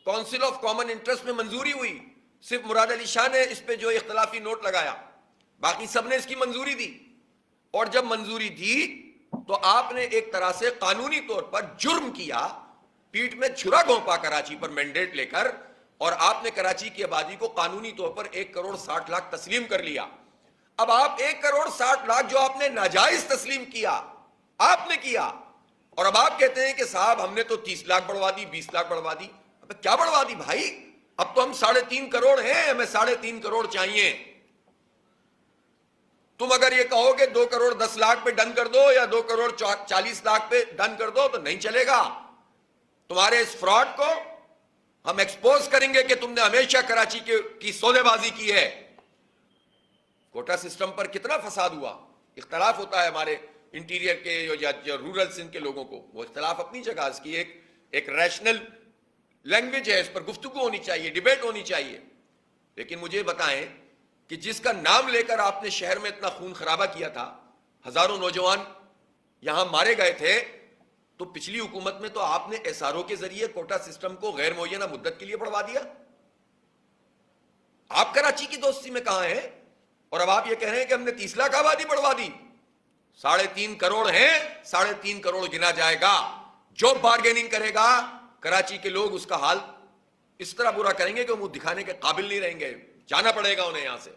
کونسل آف کامن انٹرسٹ میں منظوری ہوئی. صرف مراد علی شاہ نے اس پہ جو اختلافی نوٹ لگایا, باقی سب نے اس کی منظوری دی. اور جب منظوری دی تو آپ نے ایک طرح سے قانونی طور پر جرم کیا, پیٹ میں چھرا گھونپا کراچی پر مینڈیٹ لے کر, اور آپ نے کراچی کی آبادی کو قانونی طور پر 1,60,00,000 تسلیم کر لیا. اب آپ 1,60,00,000 جو آپ نے ناجائز تسلیم کیا, آپ نے کیا, اور اب آپ کہتے ہیں کہ صاحب ہم نے تو 30 لاکھ بڑھوا دی, 20 لاکھ بڑھوا دی. اب کیا بڑھوا دی بھائی؟ اب تو ہم 3.5 کروڑ ہیں, ہمیں 3.5 کروڑ چاہیے. تم اگر یہ کہو کہ 2,10,00,000 پہ ڈن کر دو یا 2,40,00,000 پہ ڈن کر دو تو نہیں چلے گا. تمہارے اس فراڈ کو ہم ایکسپوز کریں گے کہ تم نے ہمیشہ کراچی کی سودے بازی کی ہے. کوٹا سسٹم پر کتنا فساد ہوا. اختلاف ہوتا ہے ہمارے انٹیریئر کے یا رورل سندھ کے لوگوں کو, وہ اختلاف اپنی جگہ, اس کی ایک ریشنل لینگویج ہے, اس پر گفتگو ہونی چاہیے, ڈیبیٹ ہونی چاہیے. لیکن مجھے بتائیں کہ جس کا نام لے کر آپ نے شہر میں اتنا خون خرابہ کیا تھا, ہزاروں نوجوان یہاں مارے گئے تھے, تو پچھلی حکومت میں تو آپ نے ایس آر او کے ذریعے کوٹا سسٹم کو غیر معینہ مدت کے لیے بڑھوا دیا. آپ کراچی کی دوستی میں کہاں ہیں؟ اور اب آپ یہ کہہ رہے ہیں کہ ہم نے 30 لاکھ آبادی بڑھوا دی. 3.5 کروڑ ہیں, 3.5 کروڑ گنا جائے گا. جو بارگیننگ کرے گا کراچی کے لوگ اس کا حال اس طرح برا کریں گے کہ وہ منہ دکھانے کے قابل نہیں رہیں گے, جانا پڑے گا انہیں یہاں سے.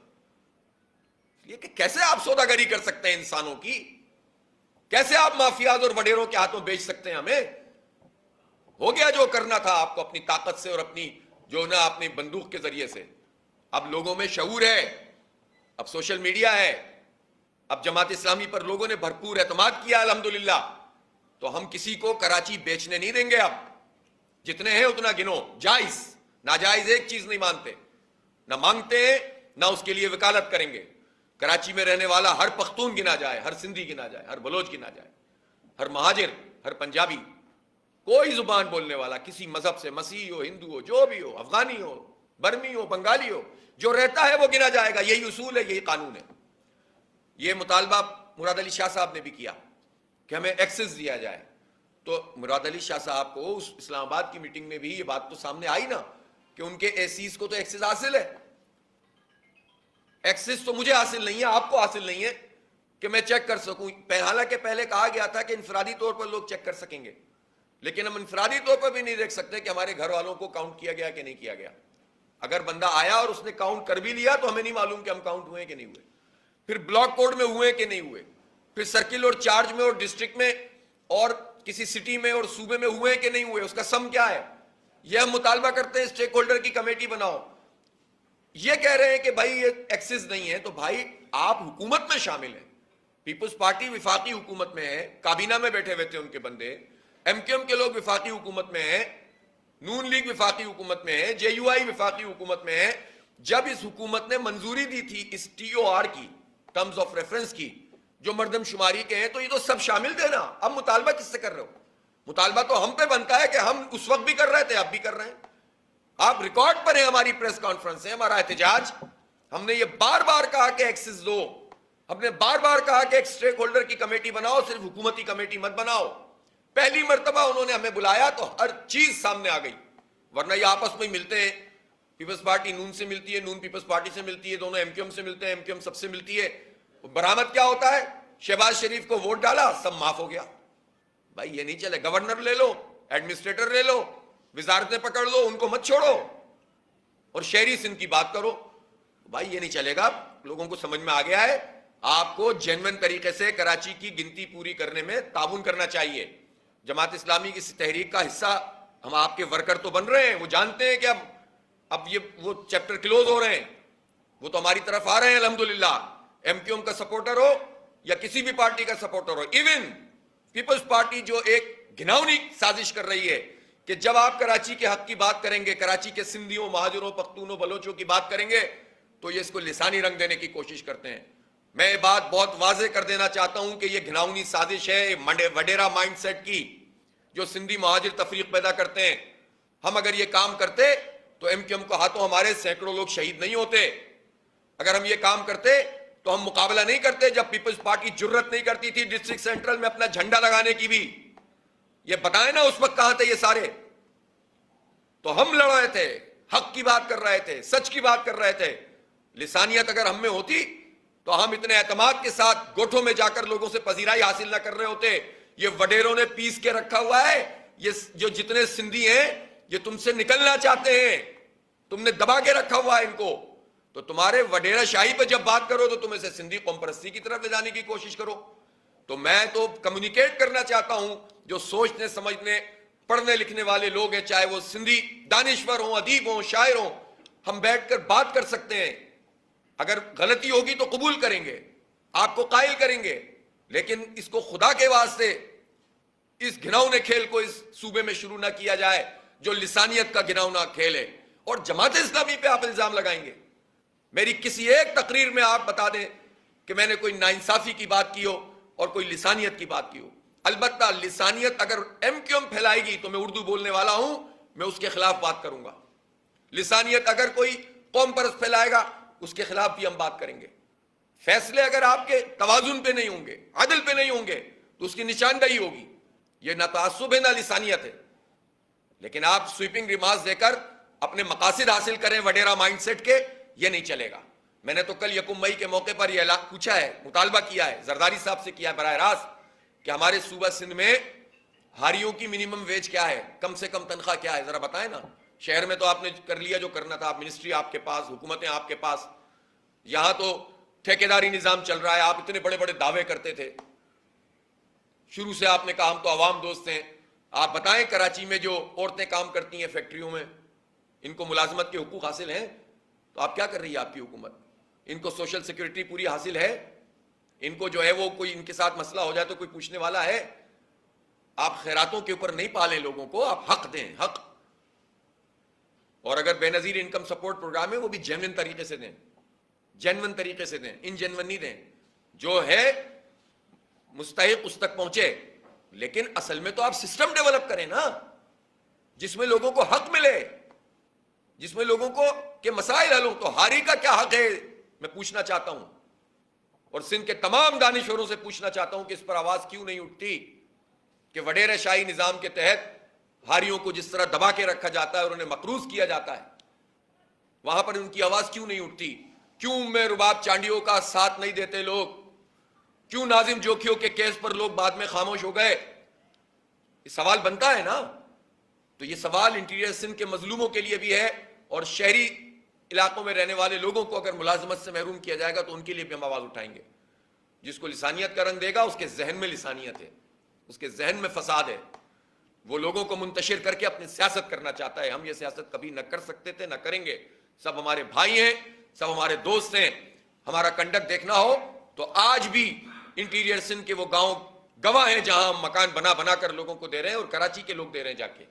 یہ کہ کیسے آپ سوداگری کر سکتے ہیں انسانوں کی؟ کیسے آپ مافیاز اور وڈیروں کے ہاتھوں بیچ سکتے ہیں ہمیں؟ ہو گیا جو کرنا تھا آپ کو اپنی طاقت سے اور اپنی جو نا اپنی بندوق کے ذریعے سے. اب لوگوں میں شعور ہے, اب سوشل میڈیا ہے, اب جماعت اسلامی پر لوگوں نے بھرپور اعتماد کیا الحمدللہ. تو ہم کسی کو کراچی بیچنے نہیں دیں گے. اب جتنے ہیں اتنا گنو, جائز ناجائز ایک چیز نہیں مانتے, نہ مانگتے ہیں نہ اس کے لیے وکالت کریں گے. کراچی میں رہنے والا ہر پختون گنا جائے, ہر سندھی گنا جائے, ہر بلوچ گنا جائے, ہر مہاجر, ہر پنجابی, کوئی زبان بولنے والا کسی مذہب سے, مسیحی ہو, ہندو ہو, جو بھی ہو, افغانی ہو, برمی ہو, بنگالی ہو, جو رہتا ہے وہ گنا جائے گا. یہی اصول ہے, یہی قانون ہے. یہ مطالبہ مراد علی شاہ صاحب نے بھی کیا کہ ہمیں ایکسس دیا جائے. تو مراد علی شاہ صاحب کو اس اسلام آباد کی میٹنگ میں بھی یہ بات تو سامنے آئی نا کہ ان کے اے سیز کو تو ایکسس حاصل ہے, ایکسس تو مجھے حاصل نہیں ہے, آپ کو حاصل نہیں ہے کہ میں چیک کر سکوں. حالانکہ پہلے کہا گیا تھا کہ انفرادی طور پر لوگ چیک کر سکیں گے, لیکن ہم انفرادی طور پر بھی نہیں دیکھ سکتے کہ ہمارے گھر والوں کو کاؤنٹ کیا گیا کہ نہیں کیا گیا. اگر بندہ آیا اور اس نے کاؤنٹ کر بھی لیا تو ہمیں نہیں معلوم کہ ہم کاؤنٹ ہوئے کہ نہیں ہوئے, پھر بلاک کوڈ میں ہوئے کہ نہیں ہوئے, پھر سرکل اور چارج میں اور ڈسٹرکٹ میں اور کسی سٹی میں اور صوبے میں ہوئے کہ نہیں ہوئے, اس کا سم کیا ہے. یہ ہم مطالبہ کرتے ہیں اسٹیک ہولڈر کی کمیٹی بناؤ. یہ کہہ رہے ہیں کہ بھائی یہ ایکسس نہیں ہے, تو بھائی آپ حکومت میں شامل ہیں, پیپلز پارٹی وفاقی حکومت میں ہے, کابینہ میں بیٹھے ہوئے تھے ان کے بندے, ایم کیو ایم کے لوگ وفاقی حکومت میں ہیں, نون لیگ وفاقی حکومت میں ہے, جے یو آئی وفاقی حکومت میں ہے. جب اس حکومت نے منظوری دی تھی اس ٹی او آر کی, ٹرمز آف ریفرنس کی, جو مردم شماری کے ہیں, تو یہ تو سب شامل تھے نا. اب مطالبہ کس سے کر رہے ہو؟ مطالبہ تو ہم پہ بنتا ہے کہ ہم اس وقت بھی کر رہے تھے, اب بھی کر رہے ہیں. آپ ریکارڈ پر ہیں, ہماری پریس کانفرنس ہے, ہمارا احتجاج. ہم نے یہ بار بار کہا کہ ایکسس دو, ہم نے بار بار کہا کہ ایک اسٹیک ہولڈر کی کمیٹی بناؤ, صرف حکومتی کمیٹی مت بناؤ. پہلی مرتبہ انہوں نے ہمیں بلایا تو ہر چیز سامنے آ گئی, ورنہ یہ آپس میں ملتے ہیں. پیپلز پارٹی نون سے ملتی ہے, نون پیپلز پارٹی سے ملتی ہے, دونوں ایم کیو ایم سے ملتے ہیں, ایم کیو ایم سب سے ملتی ہے. برآمد کیا ہوتا ہے؟ شہباز شریف کو ووٹ ڈالا, سب معاف ہو گیا. بھائی یہ نہیں چلے. گورنر لے لو, ایڈمنسٹریٹر لے لو, وزارتیں پکڑ لو, ان کو مت چھوڑو, اور شہری سندھ کی بات کرو. بھائی یہ نہیں چلے گا. لوگوں کو سمجھ میں آ گیا ہے, آپ کو جینوئن طریقے سے کراچی کی گنتی پوری کرنے میں تعاون کرنا چاہیے. جماعت اسلامی کی اس تحریک کا حصہ ہم آپ کے ورکر تو بن رہے ہیں, وہ جانتے ہیں کہ اب یہ وہ چیپٹر کلوز ہو رہے ہیں, وہ تو ہماری طرف آ رہے ہیں الحمدللہ. ایم کیو ایم کا سپورٹر ہو یا کسی بھی پارٹی کا سپورٹر ہو, ایون پیپلز پارٹی جو ایک گھناؤنی سازش کر رہی ہے کہ جب آپ کراچی کے حق کی بات کریں گے, کراچی کے سندھیوں, مہاجروں, پختونوں, بلوچوں کی بات کریں گے, تو یہ اس کو لسانی رنگ دینے کی کوشش کرتے ہیں. میں یہ بات بہت واضح کر دینا چاہتا ہوں کہ یہ گھناؤنی سازش ہے وڈیرا مائنڈ سیٹ کی, جو سندھی مہاجر تفریق پیدا کرتے ہیں. ہم اگر یہ کام کرتے تو ایم کیو ایم کو ہاتھوں ہمارے سینکڑوں لوگ شہید نہیں ہوتے. اگر ہم یہ کام کرتے تو ہم مقابلہ نہیں کرتے. جب پیپلز پارٹی جرت نہیں کرتی تھی ڈسٹرکٹ سینٹرل میں اپنا جھنڈا لگانے کی بھی, یہ بتائیں نا اس وقت کہاں تھے یہ سارے. تو ہم لڑ رہے تھے, حق کی بات کر رہے تھے, سچ کی بات کر رہے تھے. لسانیت اگر ہم میں ہوتی تو ہم اتنے اعتماد کے ساتھ گوٹھوں میں جا کر لوگوں سے پذیرائی حاصل نہ کر رہے ہوتے. یہ وڈیروں نے پیس کے رکھا ہوا ہے, یہ جو جتنے سندھی ہیں یہ تم سے نکلنا چاہتے ہیں, تم نے دبا کے رکھا ہوا ہے ان کو. تو تمہارے وڈیرا شاہی پہ جب بات کرو تو تم اسے سندھی قوم پرستی کی طرف لے جانے کی کوشش کرو. تو میں تو کمیونیکیٹ کرنا چاہتا ہوں, جو سوچنے سمجھنے پڑھنے لکھنے والے لوگ ہیں, چاہے وہ سندھی دانشور ہوں, ادیب ہوں, شاعر ہوں, ہم بیٹھ کر بات کر سکتے ہیں. اگر غلطی ہوگی تو قبول کریں گے, آپ کو قائل کریں گے, لیکن اس کو خدا کے واسطے اس گھناؤنے کھیل کو اس صوبے میں شروع نہ کیا جائے جو لسانیت کا گھناؤنا کھیل ہے. اور جماعت اسلامی پہ آپ الزام لگائیں گے. میری کسی ایک تقریر میں آپ بتا دیں کہ میں نے کوئی ناانصافی کی بات کی ہو اور کوئی لسانیت کی بات کی ہو. البتہ لسانیت اگر ایم کیو ایم پھیلائے گی تو میں اردو بولنے والا ہوں, میں اس کے خلاف بات کروں گا. لسانیت اگر کوئی قوم پرست پھیلائے گا اس کے خلاف بھی ہم بات کریں گے. فیصلے اگر آپ کے توازن پہ نہیں ہوں گے, عدل پہ نہیں ہوں گے, تو اس کی نشاندہی ہوگی. یہ نہ تعصب ہے نہ لسانیت ہے. لیکن آپ سویپنگ ریمارکس دے کر اپنے مقاصد حاصل کریں وڈیرا مائنڈ سیٹ کے, یہ نہیں چلے گا. میں نے تو کل یکم مئی کے موقع پر یہ اعلان پوچھا ہے, مطالبہ کیا ہے, زرداری صاحب سے کیا ہے براہ راست, کہ ہمارے صوبہ سندھ میں ہاریوں کی منیمم ویج کیا ہے, کم سے کم تنخواہ کیا ہے, ذرا بتائیں نا. شہر میں تو آپ نے کر لیا جو کرنا تھا, منسٹری آپ کے پاس, حکومتیں آپ کے پاس. یہاں تو ٹھیکیداری نظام چل رہا ہے. آپ اتنے بڑے بڑے دعوے کرتے تھے, شروع سے آپ نے کہا ہم تو عوام دوست ہیں. آپ بتائیں کراچی میں جو عورتیں کام کرتی ہیں فیکٹریوں میں, ان کو ملازمت کے حقوق حاصل ہیں؟ تو آپ کیا کر رہی ہے آپ کی حکومت؟ ان کو سوشل سیکورٹی پوری حاصل ہے؟ ان کو جو ہے وہ کوئی ان کے ساتھ مسئلہ ہو جائے تو کوئی پوچھنے والا ہے؟ آپ خیراتوں کے اوپر نہیں پالیں لوگوں کو, آپ حق دیں, حق. اور اگر بے نظیر انکم سپورٹ پروگرام ہے وہ بھی جینوئن طریقے سے دیں, جینوئن طریقے سے دیں, ان جینوئن نہیں دیں. جو ہے مستحق اس تک پہنچے, لیکن اصل میں تو آپ سسٹم ڈیولپ کریں نا, جس میں لوگوں کو حق ملے, جس میں لوگوں کو کے مسائل حل ہوں. تو ہاری کا کیا حق ہے میں پوچھنا چاہتا ہوں, اور سندھ کے تمام دانشوروں سے پوچھنا چاہتا ہوں کہ اس پر آواز کیوں نہیں اٹھتی کہ وڈیرہ شاہی نظام کے تحت ہاریوں کو جس طرح دبا کے رکھا جاتا ہے اور انہیں مقروض کیا جاتا ہے, وہاں پر ان کی آواز کیوں نہیں اٹھتی؟ کیوں میں رباب چانڈیوں کا ساتھ نہیں دیتے لوگ؟ کیوں ناظم جوکھیوں کے کیس پر لوگ بعد میں خاموش ہو گئے؟ یہ سوال بنتا ہے نا. تو یہ سوال انٹیریئر سندھ کے مظلوموں کے لیے بھی ہے، اور شہری علاقوں میں رہنے والے لوگوں کو اگر ملازمت سے محروم کیا جائے گا تو ان کے لیے بھی ہم آواز اٹھائیں گے. جس کو لسانیت کا رنگ دے گا اس کے ذہن میں لسانیت ہے، اس کے ذہن میں فساد ہے، وہ لوگوں کو منتشر کر کے اپنی سیاست کرنا چاہتا ہے. ہم یہ سیاست کبھی نہ کر سکتے تھے، نہ کریں گے. سب ہمارے بھائی ہیں، سب ہمارے دوست ہیں. ہمارا کنڈکٹ دیکھنا ہو تو آج بھی انٹیریئر سندھ کے وہ گاؤں گواہ ہیں جہاں ہم مکان بنا بنا کر لوگوں کو دے رہے ہیں، اور کراچی کے لوگ دے رہے ہیں جا کے.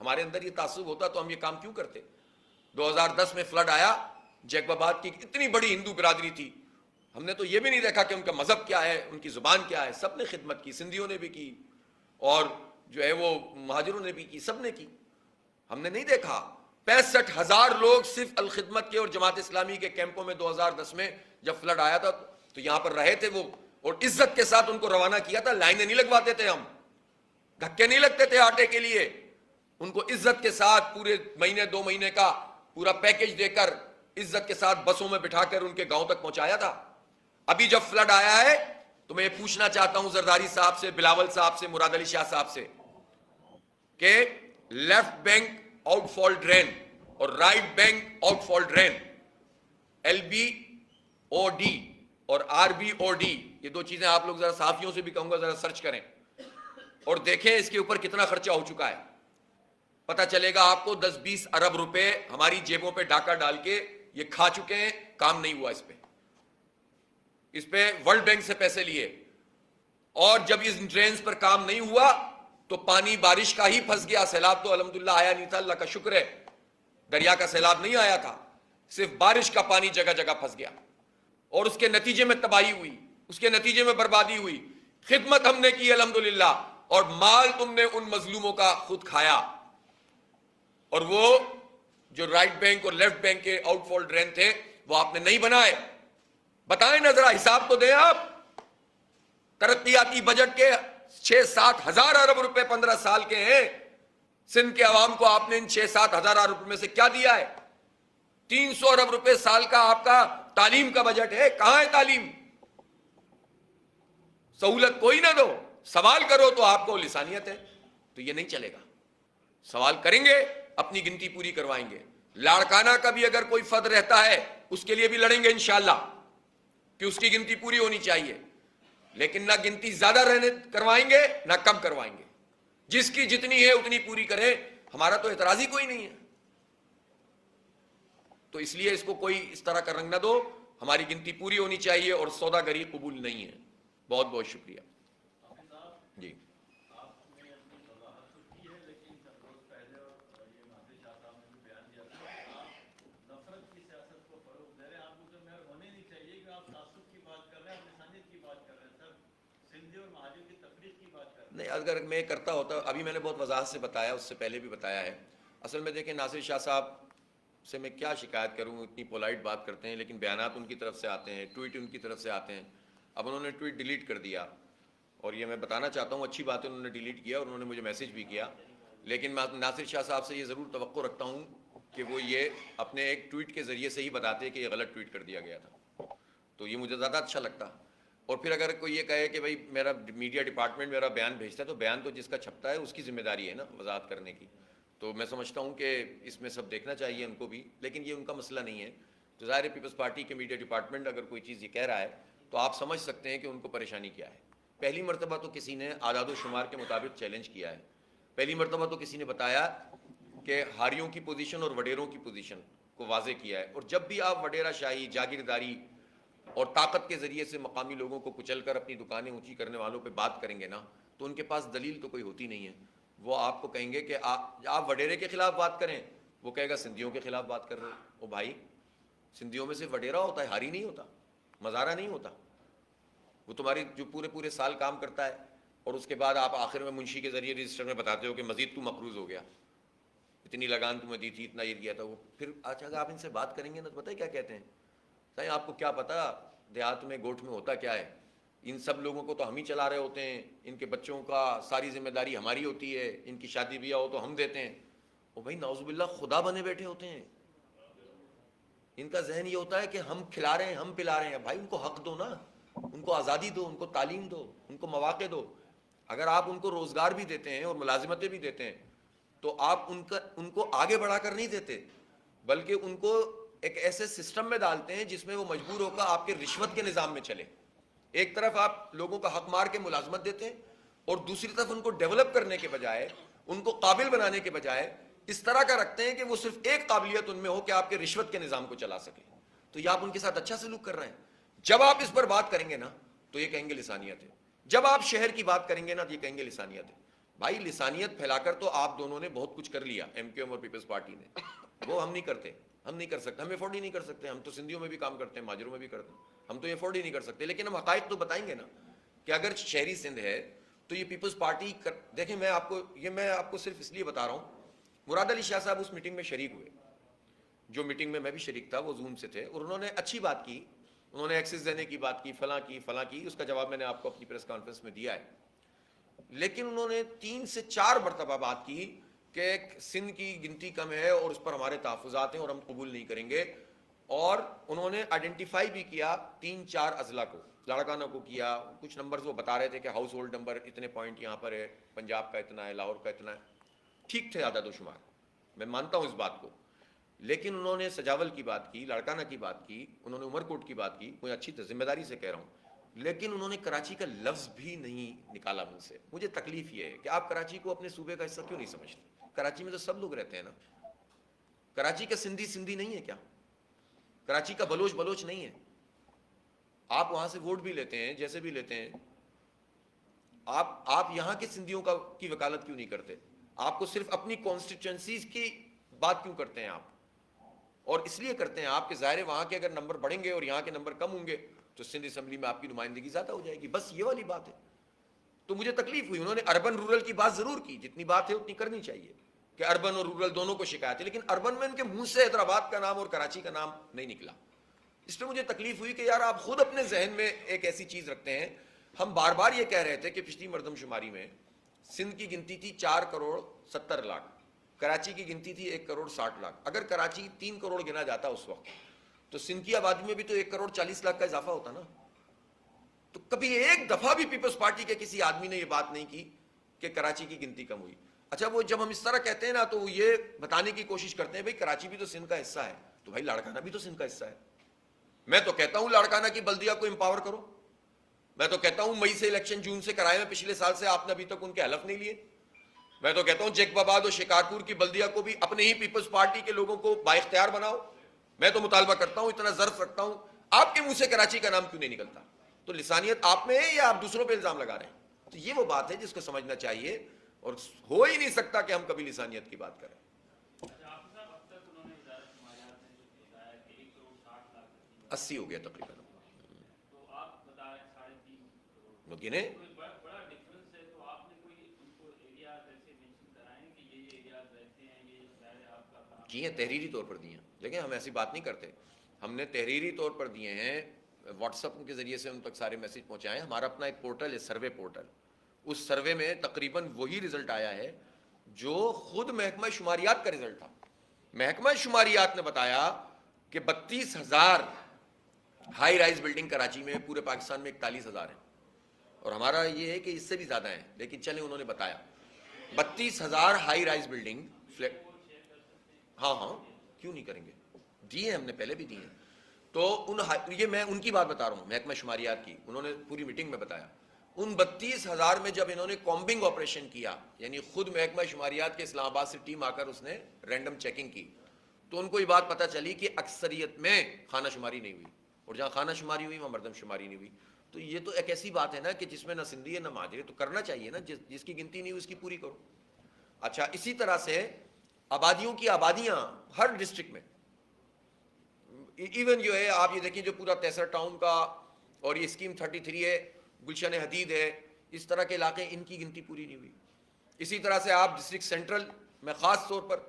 ہمارے اندر یہ تعصب ہوتا تو ہم یہ کام کیوں کرتے؟ 2010 میں فلڈ آیا، جیکب آباد کی اتنی بڑی ہندو برادری تھی، ہم نے تو یہ بھی نہیں دیکھا کہ ان کا مذہب کیا ہے، ان کی زبان کیا ہے. سب نے خدمت کی، سندھیوں نے بھی کی اور جو ہے وہ مہاجروں نے بھی کی، سب نے کی. ہم نے نہیں دیکھا 65,000 لوگ صرف الخدمت کے اور جماعت اسلامی کے کیمپوں میں 2010 میں جب فلڈ آیا تھا تو یہاں پر رہے تھے وہ، اور عزت کے ساتھ ان کو روانہ کیا تھا. لائنیں نہیں لگواتے تھے، ہم دھکے نہیں لگتے تھے آٹے کے لیے. ان کو عزت کے ساتھ پورے مہینے 2 مہینے کا پورا پیکج دے کر عزت کے ساتھ بسوں میں بٹھا کر ان کے گاؤں تک پہنچایا تھا. ابھی جب فلڈ آیا ہے تو میں یہ پوچھنا چاہتا ہوں زرداری صاحب سے، بلاول صاحب سے، مراد علی شاہ صاحب سے کہ لیفٹ بینک آؤٹ فال ڈرین اور رائٹ بینک آؤٹ فال ڈرین، LBOD اور RBOD، یہ 2 چیزیں آپ لوگ ذرا صحافیوں سے بھی کہوں گا ذرا سرچ کریں اور دیکھیں اس کے اوپر کتنا خرچہ ہو چکا ہے. پتہ چلے گا آپ کو 10-20 ارب روپے ہماری جیبوں پہ ڈاکہ ڈال کے یہ کھا چکے ہیں. کام نہیں ہوا اس پہ ورلڈ بینک سے پیسے لیے، اور جب اس ڈرینز پر کام نہیں ہوا تو پانی بارش کا ہی پھنس گیا. سیلاب تو الحمدللہ آیا نہیں تھا، اللہ کا شکر ہے، دریا کا سیلاب نہیں آیا تھا، صرف بارش کا پانی جگہ جگہ پھنس گیا اور اس کے نتیجے میں تباہی ہوئی، اس کے نتیجے میں بربادی ہوئی. خدمت ہم نے کی الحمدللہ، اور مال تم نے ان مظلوموں کا خود کھایا. اور وہ جو رائٹ بینک اور لیفٹ بینک کے آؤٹ فال ڈرین تھے وہ آپ نے نہیں بنائے. بتائیں نا ذرا، حساب تو دیں آپ. ترقیاتی بجٹ کے 6-7 ہزار ارب روپے 15 سال کے ہیں. سندھ کے عوام کو آپ نے ان 6-7 ہزار ارب روپے میں سے کیا دیا ہے؟ 300 ارب روپے سال کا آپ کا تعلیم کا بجٹ ہے. کہاں ہے تعلیم؟ سہولت کوئی نہ دو، سوال کرو تو آپ کو لسانیت ہے. تو یہ نہیں چلے گا. سوال کریں گے، اپنی گنتی پوری کروائیں گے. لاڑکانہ کا بھی اگر کوئی فد رہتا ہے اس کے لیے بھی لڑیں گے انشاءاللہ کہ اس کی گنتی پوری ہونی چاہیے، لیکن نہ گنتی زیادہ رہنے کروائیں گے نہ کم کروائیں گے. جس کی جتنی ہے اتنی پوری کریں. ہمارا تو اعتراض ہی کوئی نہیں ہے. تو اس لیے اس کو کوئی اس طرح کا رنگ نہ دو. ہماری گنتی پوری ہونی چاہیے اور سوداگری قبول نہیں ہے. بہت بہت شکریہ. جی نہیں، اگر میں کرتا ہوتا، ابھی میں نے بہت وضاحت سے بتایا، اس سے پہلے بھی بتایا ہے. اصل میں دیکھیں، ناصر شاہ صاحب سے میں کیا شکایت کروں، اتنی پولائٹ بات کرتے ہیں لیکن بیانات ان کی طرف سے آتے ہیں، ٹویٹ ان کی طرف سے آتے ہیں. اب انہوں نے ٹویٹ ڈیلیٹ کر دیا، اور یہ میں بتانا چاہتا ہوں اچھی بات ہے انہوں نے ڈیلیٹ کیا، اور انہوں نے مجھے میسج بھی کیا. لیکن میں ناصر شاہ صاحب سے یہ ضرور توقع رکھتا ہوں کہ وہ یہ اپنے ایک ٹویٹ کے ذریعے سے ہی بتاتے کہ یہ غلط ٹویٹ کر دیا گیا تھا، تو یہ مجھے زیادہ اچھا لگتا. اور پھر اگر کوئی یہ کہے کہ بھائی میرا میڈیا ڈپارٹمنٹ میرا بیان بھیجتا ہے، تو بیان تو جس کا چھپتا ہے اس کی ذمہ داری ہے نا وضاحت کرنے کی. تو میں سمجھتا ہوں کہ اس میں سب دیکھنا چاہیے ان کو بھی، لیکن یہ ان کا مسئلہ نہیں ہے. تو ظاہر ہے پیپلز پارٹی کے میڈیا ڈپارٹمنٹ اگر کوئی چیز یہ کہہ رہا ہے تو آپ سمجھ سکتے ہیں کہ ان کو پریشانی کیا ہے. پہلی مرتبہ تو کسی نے اعداد و شمار کے مطابق چیلنج کیا ہے. پہلی مرتبہ تو کسی نے بتایا کہ ہاریوں کی پوزیشن اور وڈیروں کی پوزیشن کو واضح کیا ہے. اور جب بھی آپ وڈیرا شاہی، جاگیرداری اور طاقت کے ذریعے سے مقامی لوگوں کو کچل کر اپنی دکانیں اونچی کرنے والوں پہ بات کریں گے نا، تو ان کے پاس دلیل تو کوئی ہوتی نہیں ہے. وہ آپ کو کہیں گے کہ آپ وڈیرے کے خلاف بات کریں، وہ کہے گا سندھیوں کے خلاف بات کر رہے ہو. او بھائی، سندھیوں میں صرف وڈیرا ہوتا ہے، ہاری نہیں ہوتا، مزارہ نہیں ہوتا. وہ تمہاری جو پورے سال کام کرتا ہے اور اس کے بعد آپ آخر میں منشی کے ذریعے رجسٹر میں بتاتے ہو کہ مزید تو مقروض ہو گیا، اتنی لگان تمہیں دی تھی، اتنا یہ دیا تھا. وہ پھر اچھا اگر آپ ان سے بات کریں گے نا تو پتہ ہے کیا کہتے ہیں؟ صحیح، آپ کو کیا پتا دیہات میں گوٹھ میں ہوتا کیا ہے. ان سب لوگوں کو تو ہم ہی چلا رہے ہوتے ہیں، ان کے بچوں کا ساری ذمہ داری ہماری ہوتی ہے، ان کی شادی بیاہ ہو تو ہم دیتے ہیں. او بھائی نعوذ باللہ، خدا بنے بیٹھے ہوتے ہیں. ان کا ذہن یہ ہوتا ہے کہ ہم کھلا رہے ہیں، ہم پلا رہے ہیں. بھائی ان کو حق دو نا، ان کو آزادی دو، ان کو تعلیم دو، ان کو مواقع دو. اگر آپ ان کو روزگار بھی دیتے ہیں اور ملازمتیں بھی دیتے ہیں تو آپ ان کو آگے بڑھا کر نہیں دیتے، بلکہ ان کو ایک ایسے سسٹم میں ڈالتے ہیں جس میں وہ مجبور ہو کر آپ کے رشوت کے نظام میں چلے. ایک طرف آپ لوگوں کا حق مار کے ملازمت دیتے ہیں اور دوسری طرف ان کو ڈیولپ کرنے کے بجائے، ان کو قابل بنانے کے بجائے اس طرح کا رکھتے ہیں کہ وہ صرف ایک قابلیت ان میں ہو کہ آپ کے رشوت کے نظام کو چلا سکے. تو یہ آپ ان کے ساتھ اچھا سلوک کر رہے ہیں. جب آپ اس پر بات کریں گے نا تو یہ کہیں گے لسانیت ہے. جب آپ شہر کی بات کریں گے نا تو یہ کہیں گے لسانیت ہے. بھائی لسانیت پھیلا کر تو آپ دونوں نے بہت کچھ کر لیا، ایم کیو ایم اور پیپلز پارٹی نے. وہ ہم نہیں کرتے، ہم نہیں کر سکتے، ہم افورڈ ہی نہیں کر سکتے. ہم تو سندھیوں میں بھی کام کرتے ہیں، ماجروں میں بھی کرتے ہیں، ہم تو یہ افورڈ ہی نہیں کر سکتے. لیکن ہم حقائق تو بتائیں گے نا کہ اگر شہری سندھ ہے تو یہ پیپلز پارٹی دیکھیں میں آپ کو صرف اس لیے بتا رہا ہوں. مراد علی شاہ صاحب اس میٹنگ میں شریک ہوئے، جو میٹنگ میں بھی شریک تھا، وہ زوم سے تھے، اور انہوں نے اچھی بات کی. انہوں نے ایکسس دینے کی بات کی، فلاں کی، اس کا جواب میں نے آپ کو اپنی پریس کانفرنس میں دیا ہے. لیکن انہوں نے 3 سے 4 مرتبہ بات کی کہ سندھ کی گنتی کم ہے اور اس پر ہمارے تحفظات ہیں اور ہم قبول نہیں کریں گے. اور انہوں نے آئیڈینٹیفائی بھی کیا 3-4 اضلاع کو، لاڑکانہ کو کیا. کچھ نمبرز وہ بتا رہے تھے کہ ہاؤس ہولڈ نمبر اتنے پوائنٹ یہاں پر ہے، پنجاب کا اتنا ہے، لاہور کا اتنا ہے. ٹھیک تھے عدد و شمار، میں مانتا ہوں اس بات کو. لیکن انہوں نے سجاول کی بات کی، لاڑکانہ کی بات کی، انہوں نے عمر کوٹ کی بات کی. کوئی اچھی ذمہ داری سے کہہ رہا ہوں. لیکن انہوں نے کراچی کا لفظ بھی نہیں نکالا منہ سے. مجھے تکلیف یہ ہے کہ آپ کراچی کو اپنے صوبے کا حصہ کیوں نہیں سمجھتے؟ کراچی میں تو سب لوگ رہتے ہیں نا. کراچی کا سندھی سندھی نہیں ہے کیا؟ کراچی کا بلوچ بلوچ نہیں ہے؟ آپ وہاں سے ووٹ بھی لیتے ہیں، جیسے بھی لیتے ہیں. آپ یہاں کے سندھیوں کی وکالت کیوں نہیں کرتے؟ آپ کو صرف اپنی کانسٹیٹوئنسیز کی بات کیوں کرتے ہیں آپ؟ اور اس لیے کرتے ہیں آپ کہ ظاہر ہے وہاں کے اگر نمبر بڑھیں گے اور یہاں کے نمبر کم ہوں گے تو سندھ اسمبلی میں آپ کی نمائندگی زیادہ ہو جائے گی. بس یہ والی بات ہے. تو مجھے تکلیف ہوئی. انہوں نے اربن رورل کی بات ضرور کی، جتنی بات ہے اتنی کرنی چاہیے کہ اربن اور رورل دونوں کو شکایت ہے، لیکن اربن میں ان کے منہ سے حیدرآباد کا نام اور کراچی کا نام نہیں نکلا. اس پہ مجھے تکلیف ہوئی کہ یار آپ خود اپنے ذہن میں ایک ایسی چیز رکھتے ہیں. ہم بار بار یہ کہہ رہے تھے کہ پچھلی مردم شماری میں سندھ کی گنتی تھی 4,70,00,000، کراچی کی گنتی تھی 1,60,00,000. اگر کراچی 3 کروڑ گنا جاتا اس وقت تو سندھ کی آبادی میں بھی تو 1,40,00,000 کا اضافہ ہوتا نا. تو کبھی ایک دفعہ بھی پیپلز پارٹی کے کسی آدمی نے یہ بات نہیں کی کہ کراچی کی گنتی کم ہوئی. اچھا وہ جب ہم اس طرح کہتے ہیں نا تو وہ یہ بتانے کی کوشش کرتے ہیں بھائی کراچی بھی تو سندھ کا حصہ ہے، تو بھائی لاڑکانہ بھی تو سندھ کا حصہ ہے. میں تو کہتا ہوں لاڑکانہ کی بلدیہ کو امپاور کرو. میں تو کہتا ہوں مئی سے الیکشن جون سے کرائے میں، پچھلے سال سے آپ نے ابھی تک ان کے حلف نہیں لیے. میں تو کہتا ہوں جیک باباد اور شکارپور کی بلدیہ کو بھی اپنے ہی پیپلز پارٹی کے لوگوں کو بااختیار بناؤ. میں تو مطالبہ کرتا ہوں، اتنا ظرف رکھتا ہوں، آپ کے منہ سے کراچی کا نام کیوں نہیں نکلتا؟ تو لسانیت آپ میں ہے یا آپ دوسروں پہ الزام لگا رہے ہیں؟ تو یہ وہ بات ہے جس کو سمجھنا چاہیے، اور ہو ہی نہیں سکتا کہ ہم کبھی لسانیت کی بات کریں. 80 ہو گیا تقریباً. وہ گنے کی ہیں، تحریری طور پر دیے ہیں. دیکھیں ہم ایسی بات نہیں کرتے، ہم نے تحریری طور پر دیے ہیں. واٹس ایپ کے ذریعے سے ان تک سارے میسج پہنچائے ہیں. ہمارا اپنا ایک پورٹل ہے، سروے پورٹل. اس سروے میں تقریباً وہی رزلٹ آیا ہے جو خود محکمہ شماریات کا رزلٹ تھا. محکمہ شماریات نے بتایا کہ 32,000 ہائی رائز بلڈنگ کراچی میں، پورے پاکستان میں 41,000 ہیں. اور ہمارا یہ ہے کہ اس سے بھی زیادہ ہیں، لیکن چلیں انہوں نے بتایا 32,000 ہائی رائز بلڈنگ فلیٹ. ہاں کیوں نہیں کریں گے، دیے ہم نے پہلے بھی دیے ہیں. تو یہ میں ان کی بات بتا رہا ہوں، محکمہ شماریات کی. انہوں نے پوری میٹنگ میں بتایا ان 32,000 میں جب انہوں نے کامبنگ آپریشن کیا، یعنی خود محکمہ شماریات کے اسلام آباد سے ٹیم آ کر اس نے رینڈم چیکنگ کی، تو ان کو یہ بات پتہ چلی کہ اکثریت میں خانہ شماری نہیں ہوئی، اور جہاں خانہ شماری ہوئی وہاں مردم شماری نہیں ہوئی. تو یہ تو ایک ایسی بات ہے نا کہ جس میں نہ سندھی ہے نہ مہاجر. تو کرنا چاہیے نا، جس کی گنتی نہیں ہوئی اس کی پوری کرو. اچھا اسی طرح سے آبادیوں کی آبادیاں ہر ڈسٹرکٹ میں، ایون جو ہے آپ یہ دیکھیں جو پورا تیسر ٹاؤن کا اور یہ اسکیم 33 ہے، گلشن حدید ہے، اس طرح کے علاقے، ان کی گنتی پوری نہیں ہوئی. اسی طرح سے آپ ڈسٹرکٹ سینٹرل میں خاص طور پر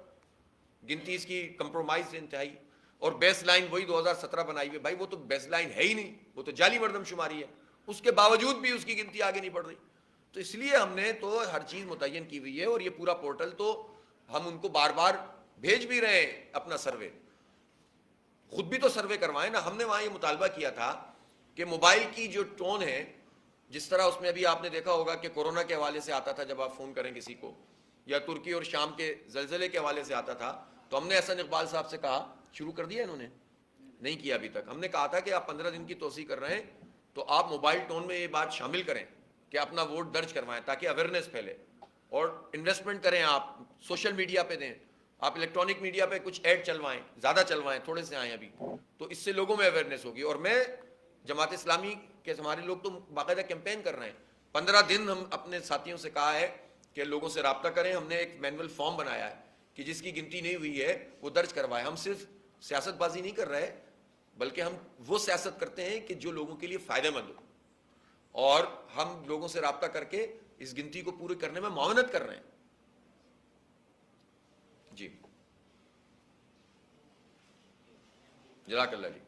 گنتی اس کی کمپرومائز انتہائی، اور بیس لائن وہی 2017 بنائی ہوئی. بھائی وہ تو بیس لائن ہے ہی نہیں، وہ تو جعلی مردم شماری ہے. اس کے باوجود بھی اس کی گنتی آگے نہیں بڑھ رہی. تو اس لیے ہم نے تو ہر چیز متعین کی ہوئی ہے، اور یہ پورا پورٹل تو ہم ان کو بار بار بھیج بھی رہے ہیں اپنا سروے. خود بھی تو سروے کروائیں نا. ہم نے وہاں یہ مطالبہ کیا تھا کہ موبائل کی جو ٹون ہے، جس طرح اس میں ابھی آپ نے دیکھا ہوگا کہ کورونا کے حوالے سے آتا تھا جب آپ فون کریں کسی کو، یا ترکی اور شام کے زلزلے کے حوالے سے آتا تھا، تو ہم نے احسن اقبال صاحب سے کہا، شروع کر دیا انہوں نے نہیں کیا ابھی تک. ہم نے کہا تھا کہ آپ 15 دن کی توسیع کر رہے ہیں تو آپ موبائل ٹون میں یہ بات شامل کریں کہ اپنا ووٹ درج کروائیں تاکہ اویئرنیس پھیلے. اور انویسٹمنٹ کریں، آپ سوشل میڈیا پہ دیں، آپ الیکٹرانک میڈیا پہ کچھ ایڈ چلوائیں، زیادہ چلوائیں، تھوڑے سے آئیں ابھی، تو اس سے لوگوں میں اویئرنیس ہوگی. اور میں جماعت اسلامی کے ہمارے لوگ تو باقاعدہ کیمپین کر رہے ہیں. 15 دن ہم اپنے ساتھیوں سے کہا ہے کہ لوگوں سے رابطہ کریں. ہم نے ایک مینول فارم بنایا ہے کہ جس کی گنتی نہیں ہوئی ہے وہ درج کروائے. ہم صرف سیاست بازی نہیں کر رہے بلکہ ہم وہ سیاست کرتے ہیں کہ جو لوگوں کے لیے فائدہ مند ہو، اور ہم لوگوں سے رابطہ کر کے اس گنتی کو پورے کرنے میں معاونت کر رہے ہیں. جی جزاک اللہ. جی